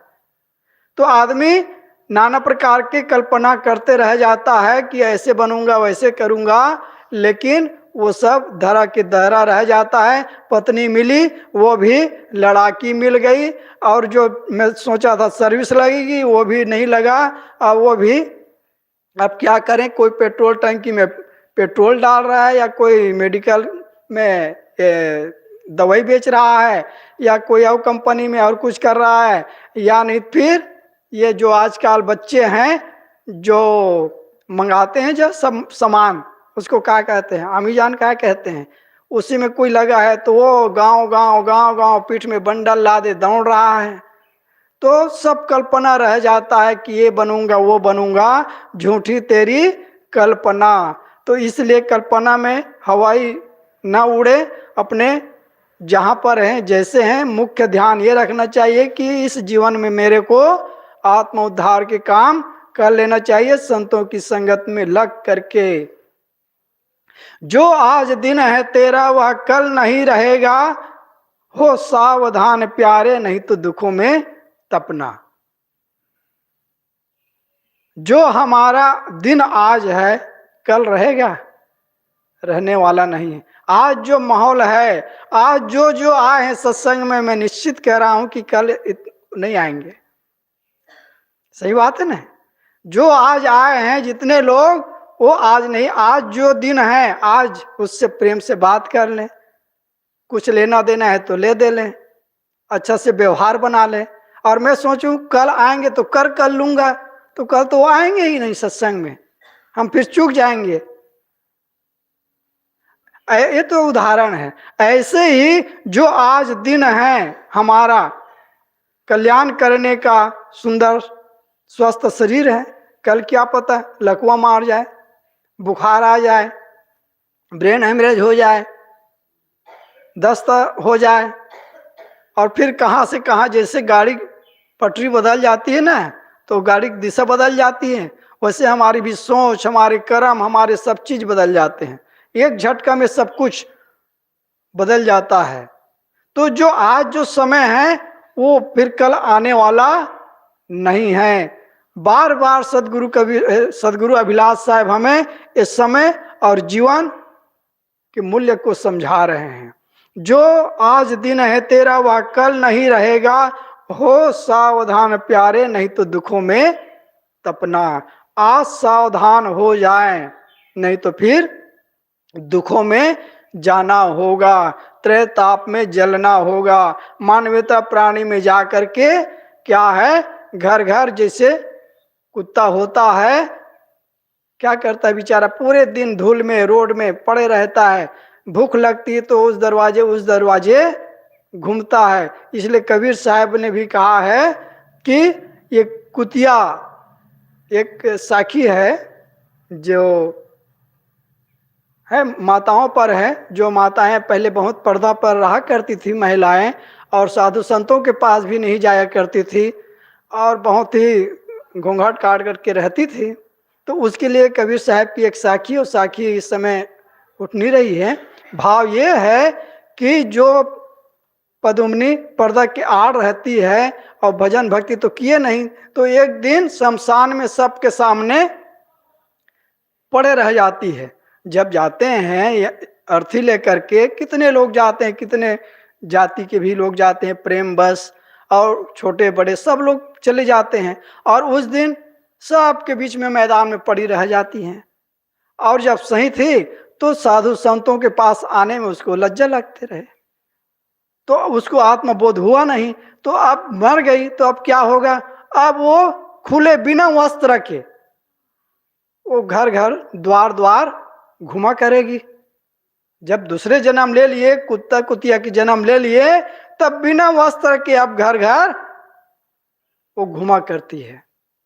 तो आदमी नाना प्रकार की कल्पना करते रह जाता है कि ऐसे बनूंगा, वैसे करूंगा, लेकिन वो सब धरा के धरा रह जाता है। पत्नी मिली, वो भी लड़ाकी मिल गई, और जो मैं सोचा था सर्विस लगेगी वो भी नहीं लगा। अब वो भी, अब क्या करें, कोई पेट्रोल टंकी में पेट्रोल डाल रहा है, या कोई मेडिकल में दवाई बेच रहा है, या कोई और कंपनी में और कुछ कर रहा है, या नहीं फिर ये जो आजकल बच्चे हैं जो मंगाते हैं जो सामान, उसको क्या कहते हैं, अमेज़न क्या कहते हैं, उसी में कोई लगा है तो वो गांव गांव गांव गांव पीठ में बंडल लादे दौड़ रहा है। तो सब कल्पना रह जाता है कि ये बनूंगा वो बनूंगा, झूठी तेरी कल्पना। तो इसलिए कल्पना में हवाई ना उड़े, अपने जहाँ पर हैं जैसे हैं, मुख्य ध्यान ये रखना चाहिए कि इस जीवन में मेरे को आत्म उद्धार के काम कर लेना चाहिए, संतों की संगत में लग करके। जो आज दिन है तेरा वह कल नहीं रहेगा, हो सावधान प्यारे नहीं तो दुखों में तपना। जो हमारा दिन आज है कल रहेगा, रहने वाला नहीं है। आज जो माहौल है, आज जो जो आए हैं सत्संग में, मैं निश्चित कह रहा हूं कि कल नहीं आएंगे। सही बात है ना। जो आज आए हैं जितने लोग, वो आज नहीं, आज जो दिन है आज उससे प्रेम से बात कर लें, कुछ लेना देना है तो ले दे लें, अच्छा से व्यवहार बना लें। और मैं सोचूं कल आएंगे तो कर लूंगा, तो कल तो वो आएंगे ही नहीं सत्संग में, हम फिर चूक जाएंगे। ये तो उदाहरण है। ऐसे ही जो आज दिन है हमारा कल्याण करने का, सुंदर स्वस्थ शरीर है, कल क्या पता लकवा मार जाए, बुखार आ जाए, ब्रेन हेमरेज हो जाए, दस्त हो जाए, और फिर कहाँ से कहाँ, जैसे गाड़ी पटरी बदल जाती है ना, तो गाड़ी की दिशा बदल जाती है, वैसे हमारी भी सोच, हमारे कर्म, हमारे सब चीज बदल जाते हैं। एक झटका में सब कुछ बदल जाता है। तो जो आज जो समय है वो फिर कल आने वाला नहीं है। बार बार सदगुरु अभिलाष साहब हमें इस समय और जीवन के मूल्य को समझा रहे हैं। जो आज दिन है तेरा वह कल नहीं रहेगा, हो सावधान प्यारे नहीं तो दुखों में तपना। आज सावधान हो जाए, नहीं तो फिर दुखों में जाना होगा, त्रैताप में जलना होगा। मानवता प्राणी में जा करके क्या है, घर घर जैसे कुत्ता होता है, क्या करता है बेचारा, पूरे दिन धूल में रोड में पड़े रहता है, भूख लगती है तो उस दरवाजे घूमता है। इसलिए कबीर साहब ने भी कहा है कि ये कुतिया एक साखी है जो है माताओं पर है। जो माताएं पहले बहुत पर्दा पर रहा करती थी महिलाएं, और साधु संतों के पास भी नहीं जाया करती थी, और बहुत ही घूंघट काट करके रहती थी। तो उसके लिए कबीर साहब की एक साखी, और साखी इस समय उठ नहीं रही है। भाव ये है कि जो पदुमनी पर्दा के आड़ रहती है और भजन भक्ति तो किए नहीं, तो एक दिन शमशान में सबके सामने पड़े रह जाती है। जब जाते हैं अर्थी लेकर के, कितने लोग जाते हैं, कितने जाति के भी लोग जाते हैं, प्रेम बस, और छोटे बड़े सब लोग चले जाते हैं, और उस दिन सबके बीच में मैदान में पड़ी रह जाती हैं। और जब सही थी तो साधु संतों के पास आने में उसको लज्जा लगते रहे, तो उसको आत्मबोध हुआ नहीं। तो अब मर गई तो अब क्या होगा, अब वो खुले बिना वस्त्र के वो घर घर द्वार द्वार घुमा करेगी। जब दूसरे जन्म ले लिए, कुत्ता कुतिया की जन्म ले लिए, तब बिना वस्त्र के अब घर घर वो घुमा करती है।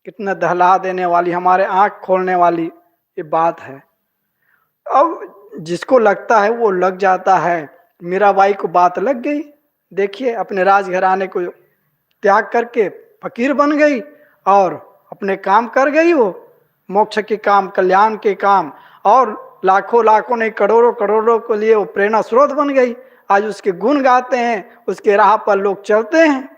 कितना दहला देने वाली, हमारे आंख खोलने वाली ये बात है। अब जिसको लगता है वो लग जाता है। मीराबाई को बात लग गई, देखिए अपने राजघराने को त्याग करके फकीर बन गई और अपने काम कर गई, वो मोक्ष के काम, कल्याण के काम, और लाखों लाखों नहीं करोड़ों करोड़ों के लिए वो प्रेरणा स्रोत बन गई। आज उसके गुण गाते हैं, उसके राह पर लोग चलते हैं।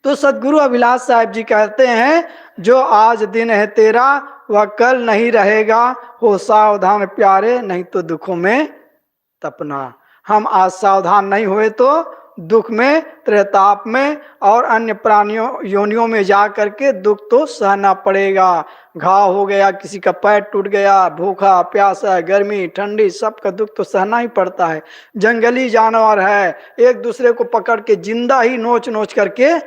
तो सदगुरु अभिलाष साहब जी कहते हैं, जो आज दिन है तेरा वह कल नहीं रहेगा, हो सावधान प्यारे नहीं तो दुखों में तपना। हम आज सावधान नहीं हुए तो दुख में, त्रेताप में और अन्य प्राणियों योनियों में जा करके दुख तो सहना पड़ेगा। घाव हो गया, किसी का पैर टूट गया, भूखा प्यासा, गर्मी ठंडी, सबका दुख तो सहना ही पड़ता है। जंगली जानवर है, एक दूसरे को पकड़ के जिंदा ही नोच नोच करके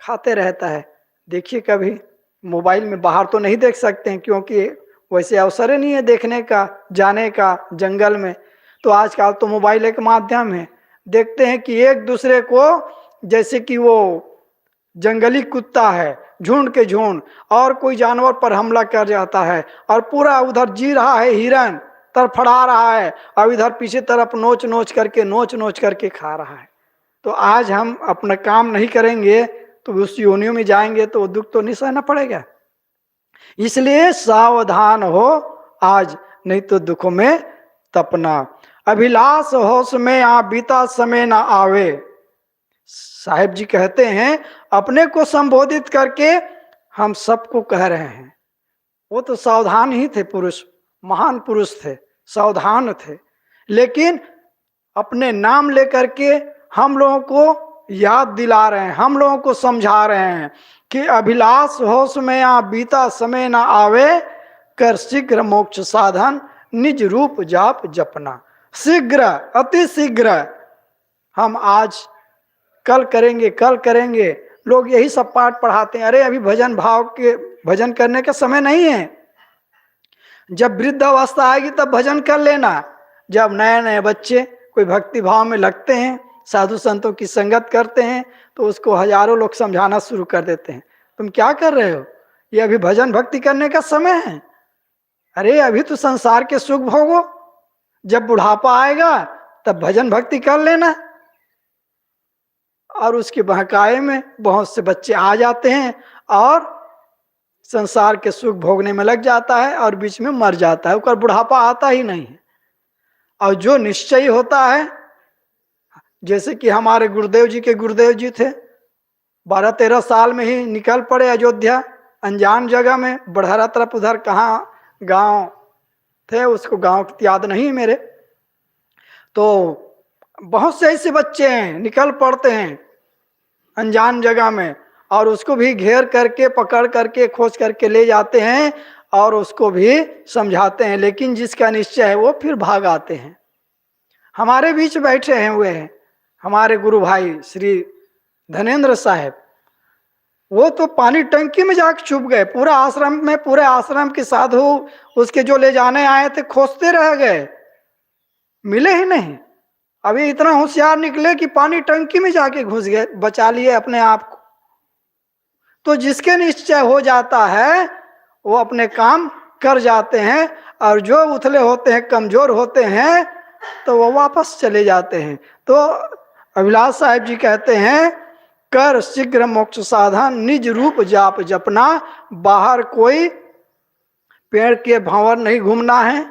खाते रहता है। देखिए कभी मोबाइल में बाहर तो नहीं देख सकते हैं, क्योंकि वैसे अवसर ही नहीं है देखने का, जाने का जंगल में। तो आजकल तो मोबाइल एक माध्यम है। देखते हैं कि एक दूसरे को, जैसे कि वो जंगली कुत्ता है, झुंड के झुंड, और कोई जानवर पर हमला कर जाता है, और पूरा उधर जी रहा है हिरन, तड़फड़ा रहा है, और इधर पीछे तरफ नोच नोच करके खा रहा है। तो आज हम अपना काम नहीं करेंगे तो उस योनियों में जाएंगे तो दुख तो नहीं सहना पड़ेगा। इसलिए सावधान हो आज, नहीं तो दुखों में तपना। अभिलाष होश में आ बीता समय ना आवे। साहिब जी कहते हैं, अपने को संबोधित करके हम सबको कह रहे हैं। वो तो सावधान ही थे पुरुष, महान पुरुष थे, सावधान थे, लेकिन अपने नाम लेकर के हम लोगों को याद दिला रहे हैं, हम लोगों को समझा रहे हैं कि अभिलाष होश में आ बीता समय ना आवे, कर शीघ्र मोक्ष साधन निज रूप जाप जपना। शीघ्र, अति शीघ्र, हम आज कल करेंगे, कल करेंगे। लोग यही सब पाठ पढ़ाते हैं, अरे अभी भजन भाव के भजन करने का समय नहीं है, जब वृद्ध अवस्था आएगी तब भजन कर लेना। जब नए नए बच्चे कोई भक्ति भाव में लगते हैं, साधु संतों की संगत करते हैं, तो उसको हजारों लोग समझाना शुरू कर देते हैं, तुम क्या कर रहे हो, ये अभी भजन भक्ति करने का समय है। अरे अभी तो संसार के सुख भोगो, जब बुढ़ापा आएगा तब भजन भक्ति कर लेना। और उसके बहकाए में बहुत से बच्चे आ जाते हैं और संसार के सुख भोगने में लग जाता है और बीच में मर जाता है, उसका बुढ़ापा आता ही नहीं है। और जो निश्चय होता है, जैसे कि हमारे गुरुदेव जी के गुरुदेव जी थे, 12-13 साल में ही निकल पड़े अयोध्या, अनजान जगह में, बढ़हरा तरफ, उधर कहाँ गांव थे, उसको गांव की याद नहीं मेरे। तो बहुत से ऐसे बच्चे हैं निकल पड़ते हैं अनजान जगह में, और उसको भी घेर करके, पकड़ करके, खोज करके ले जाते हैं और उसको भी समझाते हैं, लेकिन जिसका निश्चय है वो फिर भाग आते हैं। हमारे बीच बैठे हैं हुए हैं हमारे गुरु भाई श्री धनेन्द्र साहब, वो तो पानी टंकी में जाकर छुप गए। पूरा आश्रम में, पूरे आश्रम के साधु उसके जो ले जाने आए थे खोजते रह गए, मिले ही नहीं। अभी इतना होशियार निकले कि पानी टंकी में जाके घुस गए, बचा लिए अपने आप को। तो जिसके निश्चय हो जाता है वो अपने काम कर जाते हैं, और जो उथले होते हैं, कमजोर होते हैं, तो वो वापस चले जाते हैं। तो अभिलाष साहब जी कहते हैं, कर शीघ्र मोक्ष साधन, निज रूप जाप जपना। बाहर कोई पेड़ के भंवर नहीं घूमना है,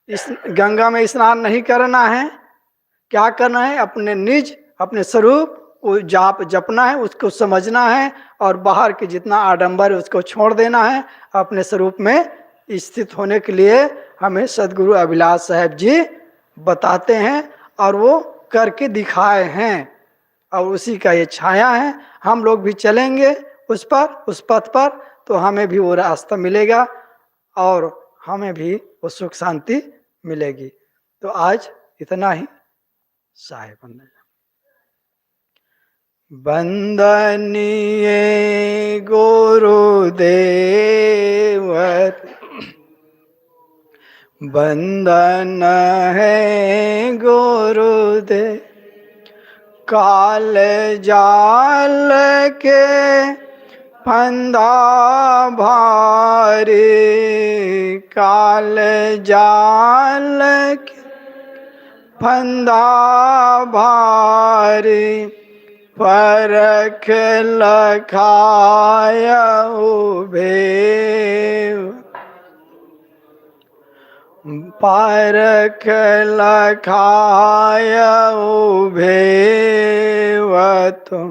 इस गंगा में स्नान नहीं करना है। क्या करना है? अपने निज, अपने स्वरूप को जाप जपना है, उसको समझना है, और बाहर के जितना आडंबर है उसको छोड़ देना है। अपने स्वरूप में स्थित होने के लिए हमें सदगुरु अभिलाष साहब जी बताते हैं, और वो करके दिखाए हैं, और उसी का ये छाया है। हम लोग भी चलेंगे उस पर, उस पथ पर, तो हमें भी वो रास्ता मिलेगा और हमें भी वो सुख शांति मिलेगी। तो आज इतना ही। साहेब वंदनीय गुरुदेव, वंदन है गुरुदेव। काल जाल के फंदा भारी, काल जाल के फंदा भारी, परख लखाय भेव। परख लखाय भेव तुम,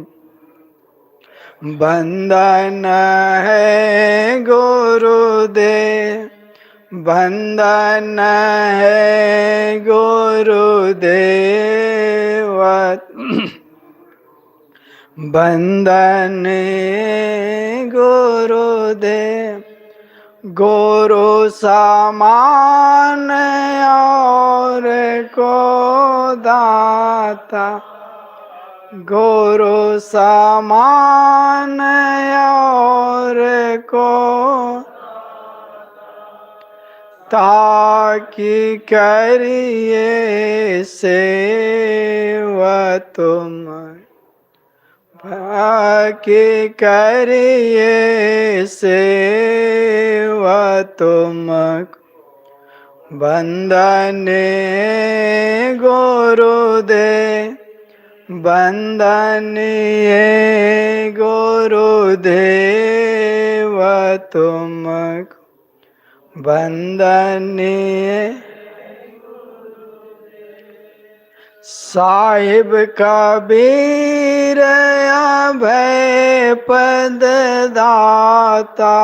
वंदन है गुरुदेव, वंदन है गुरुदेव। वंदन गुरुदेव, गुरु समान और को दाता, गुरु समान और को, ताकि करिए सेवा तुम, ताकि करिए सेवा तुम। वंदन गुरुदेव, वंदन गुरुदेव तुमको, वंदनीय। साहिब कबीर अभय पद दाता,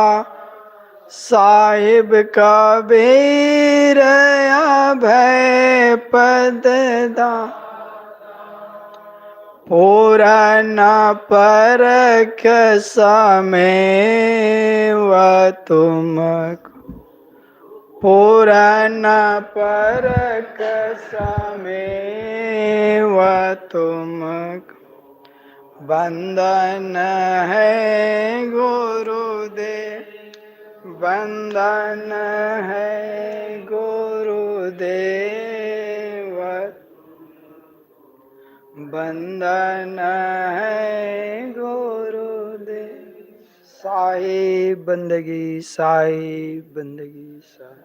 साहिब कबीर अभय पद दाता। पूरन परख समेव तुमको, पूरन परख समेव तुमको। वंदन है गुरुदेव, वंदन है गुरुदेव, वंदन है गुरुदेव। साहिब बंदगी, साहिब बंदगी, साहिब।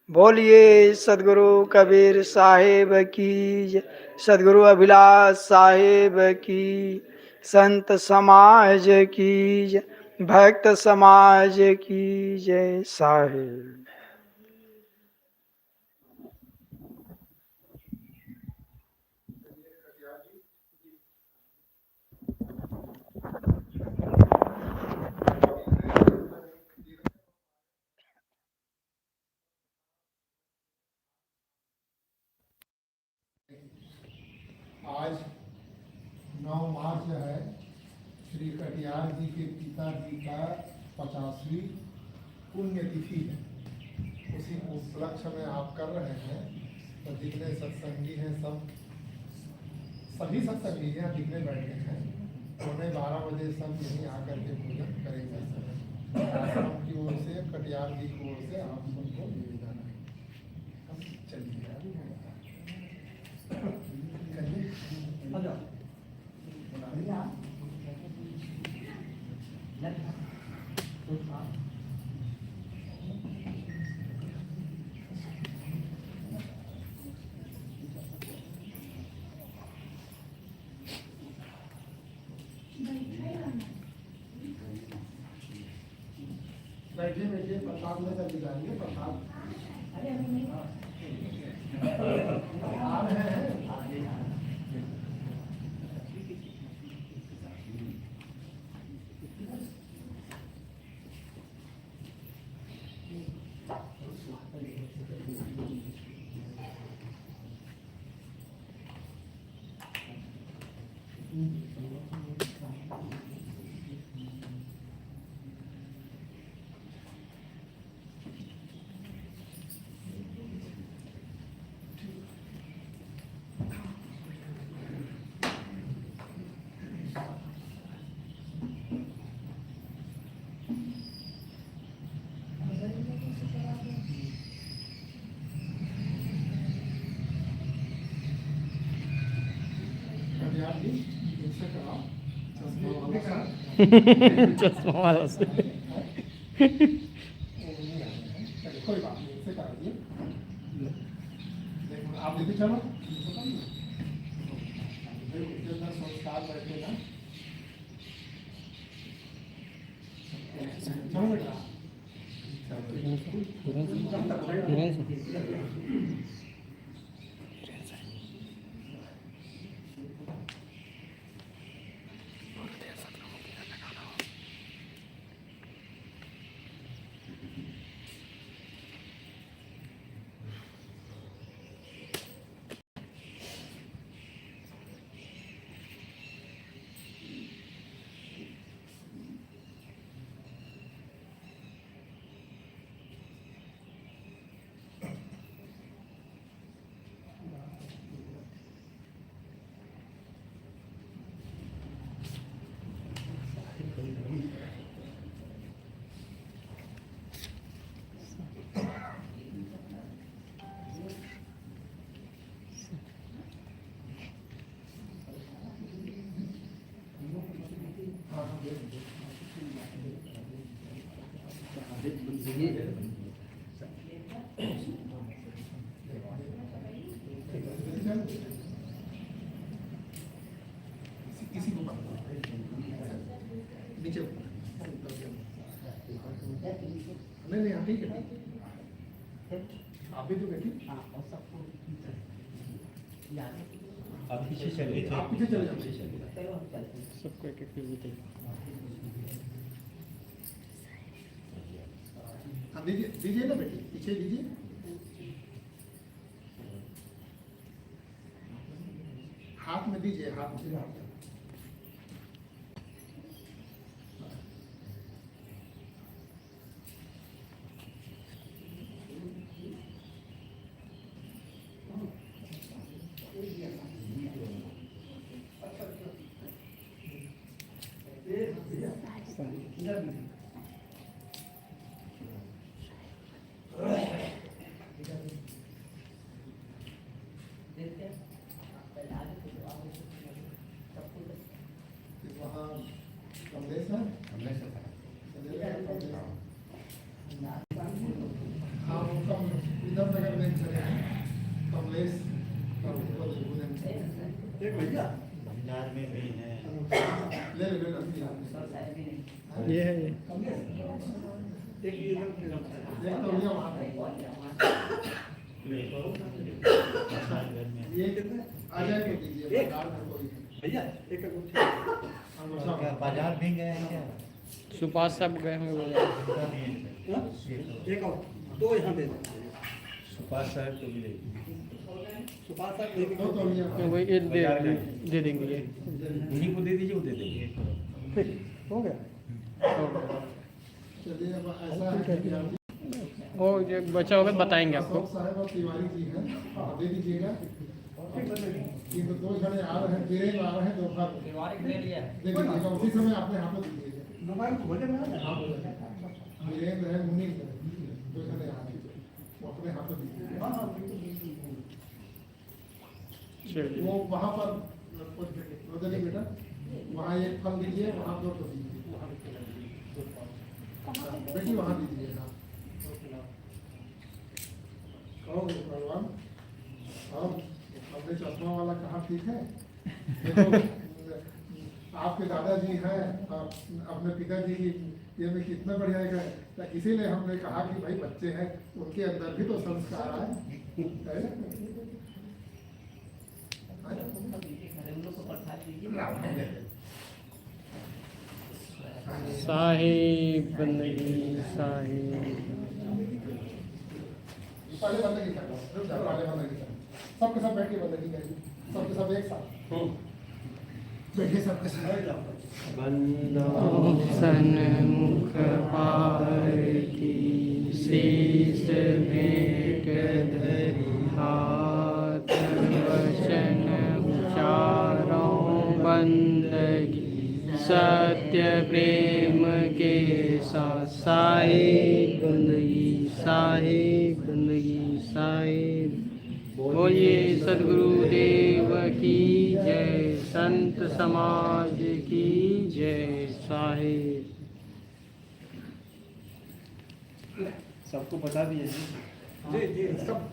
बोलिए सदगुरु कबीर साहिब की जय, सदगुरु अभिलाष साहिब की, संत समाज की जय, भक्त समाज की जय। साहिब आज 9 मार्च है, श्री कटियार जी के पिताजी का 50वीं पुण्यतिथि है, उसी उपलक्ष्य में आप कर रहे हैं। तो जितने सत्संगी हैं सभी सत्संगी हैं जितने बैठे हैं, उन्हें 12 बजे सब यहीं आकर के पूजन करेंगे। आश्रम की ओर से, कटियार जी की ओर से आप सबको निवेदन है। हम चलिए बैठिए बैठिए, प्रसाद में चल जाएंगे। प्रसाद आ रहे हैं। कटियार जी इनसे कराओ, चश्मा वाला से कोई बात नहीं, इनसे कराइए। देखो आप लेके चलो, संस्कार बैठेगा। चलो बेटा, किसी को नीचे नहीं नहीं, ठीक है, आप भी तो बैठी, आप पीछे चलिए, आप पीछे चले जाओ। सबको एक एक बताइए। हाँ दीजिए, दीजिए ना बेटी, पीछे दीजिए। हाथ में दीजिए, हाथ में। वहाँ कमलेश है, हाँ वो कम इधर नगर में चले हैं कमलेश और उनको एक भैया भंडार में भी है। ले ले ले ये है ये एक तो लिया वहाँ पे। ये आ जाएगा, दीजिए बाजार में कोई भैया एक हाँ, बाजार भी गए हैं क्या? सुभाष साहब गए हुए बोले। एक और दो यहाँ दे दें। सुभाष साहब को भी सुभाष साहब दो तौलिया वही ये दे देंगे ये। उन्हीं को दे दीजिए, वो दे देंगे। ठीक हो गया। चलिए अब ऐसा है कि आप वो जो बचा होगा बताएंगे आपको। अशोक साहब और तिवारी जी हैं, दे दीजिएगा। ये तो दो जने आ रहे हैं, वीरेंद्र आ रहे हैं दोपहर में। दे दीजिएगा उसी समय अपने हाथों दीजिएगा। हाँ, वीरेंद्र है, मुनीर है, दो जने आ रहे हैं, वो अपने हाथों दीजिएगा। चलिए वो वहाँ पर रोदनी बेटा, वहाँ एक फल दीजिए, वहाँ दो तो दीजिए बेटी, वहाँ दीजिए। हाँ कहो भगवान, अब अपने चश्मा वाला कहाँ ठीक है? देखो, आपके दादाजी हैं, अपने पिताजी की ये में कितना बढ़िया है, तो इसीलिए हमने कहा कि भाई बच्चे हैं, उनके अंदर भी तो संस्कार है। साहिब बंदगी साहिब। पहले बंदगी कर लो, पहले बंदगी कर लो, सबके सब बैठ के बंदगी करिए, सबके सब एक साथ बैठिए, सबके साथ। सन्मुख पार्टी शीश भेंट धरि हाथ वचन उच्चारों बंदगी सत्य प्रेम के साथ। साहिब बंदगी साहिब बंदगी साहिब। बोलिए सद्गुरुदेव की जय, संत समाज की जय। साहिब सबको बता दिए। जी जी सब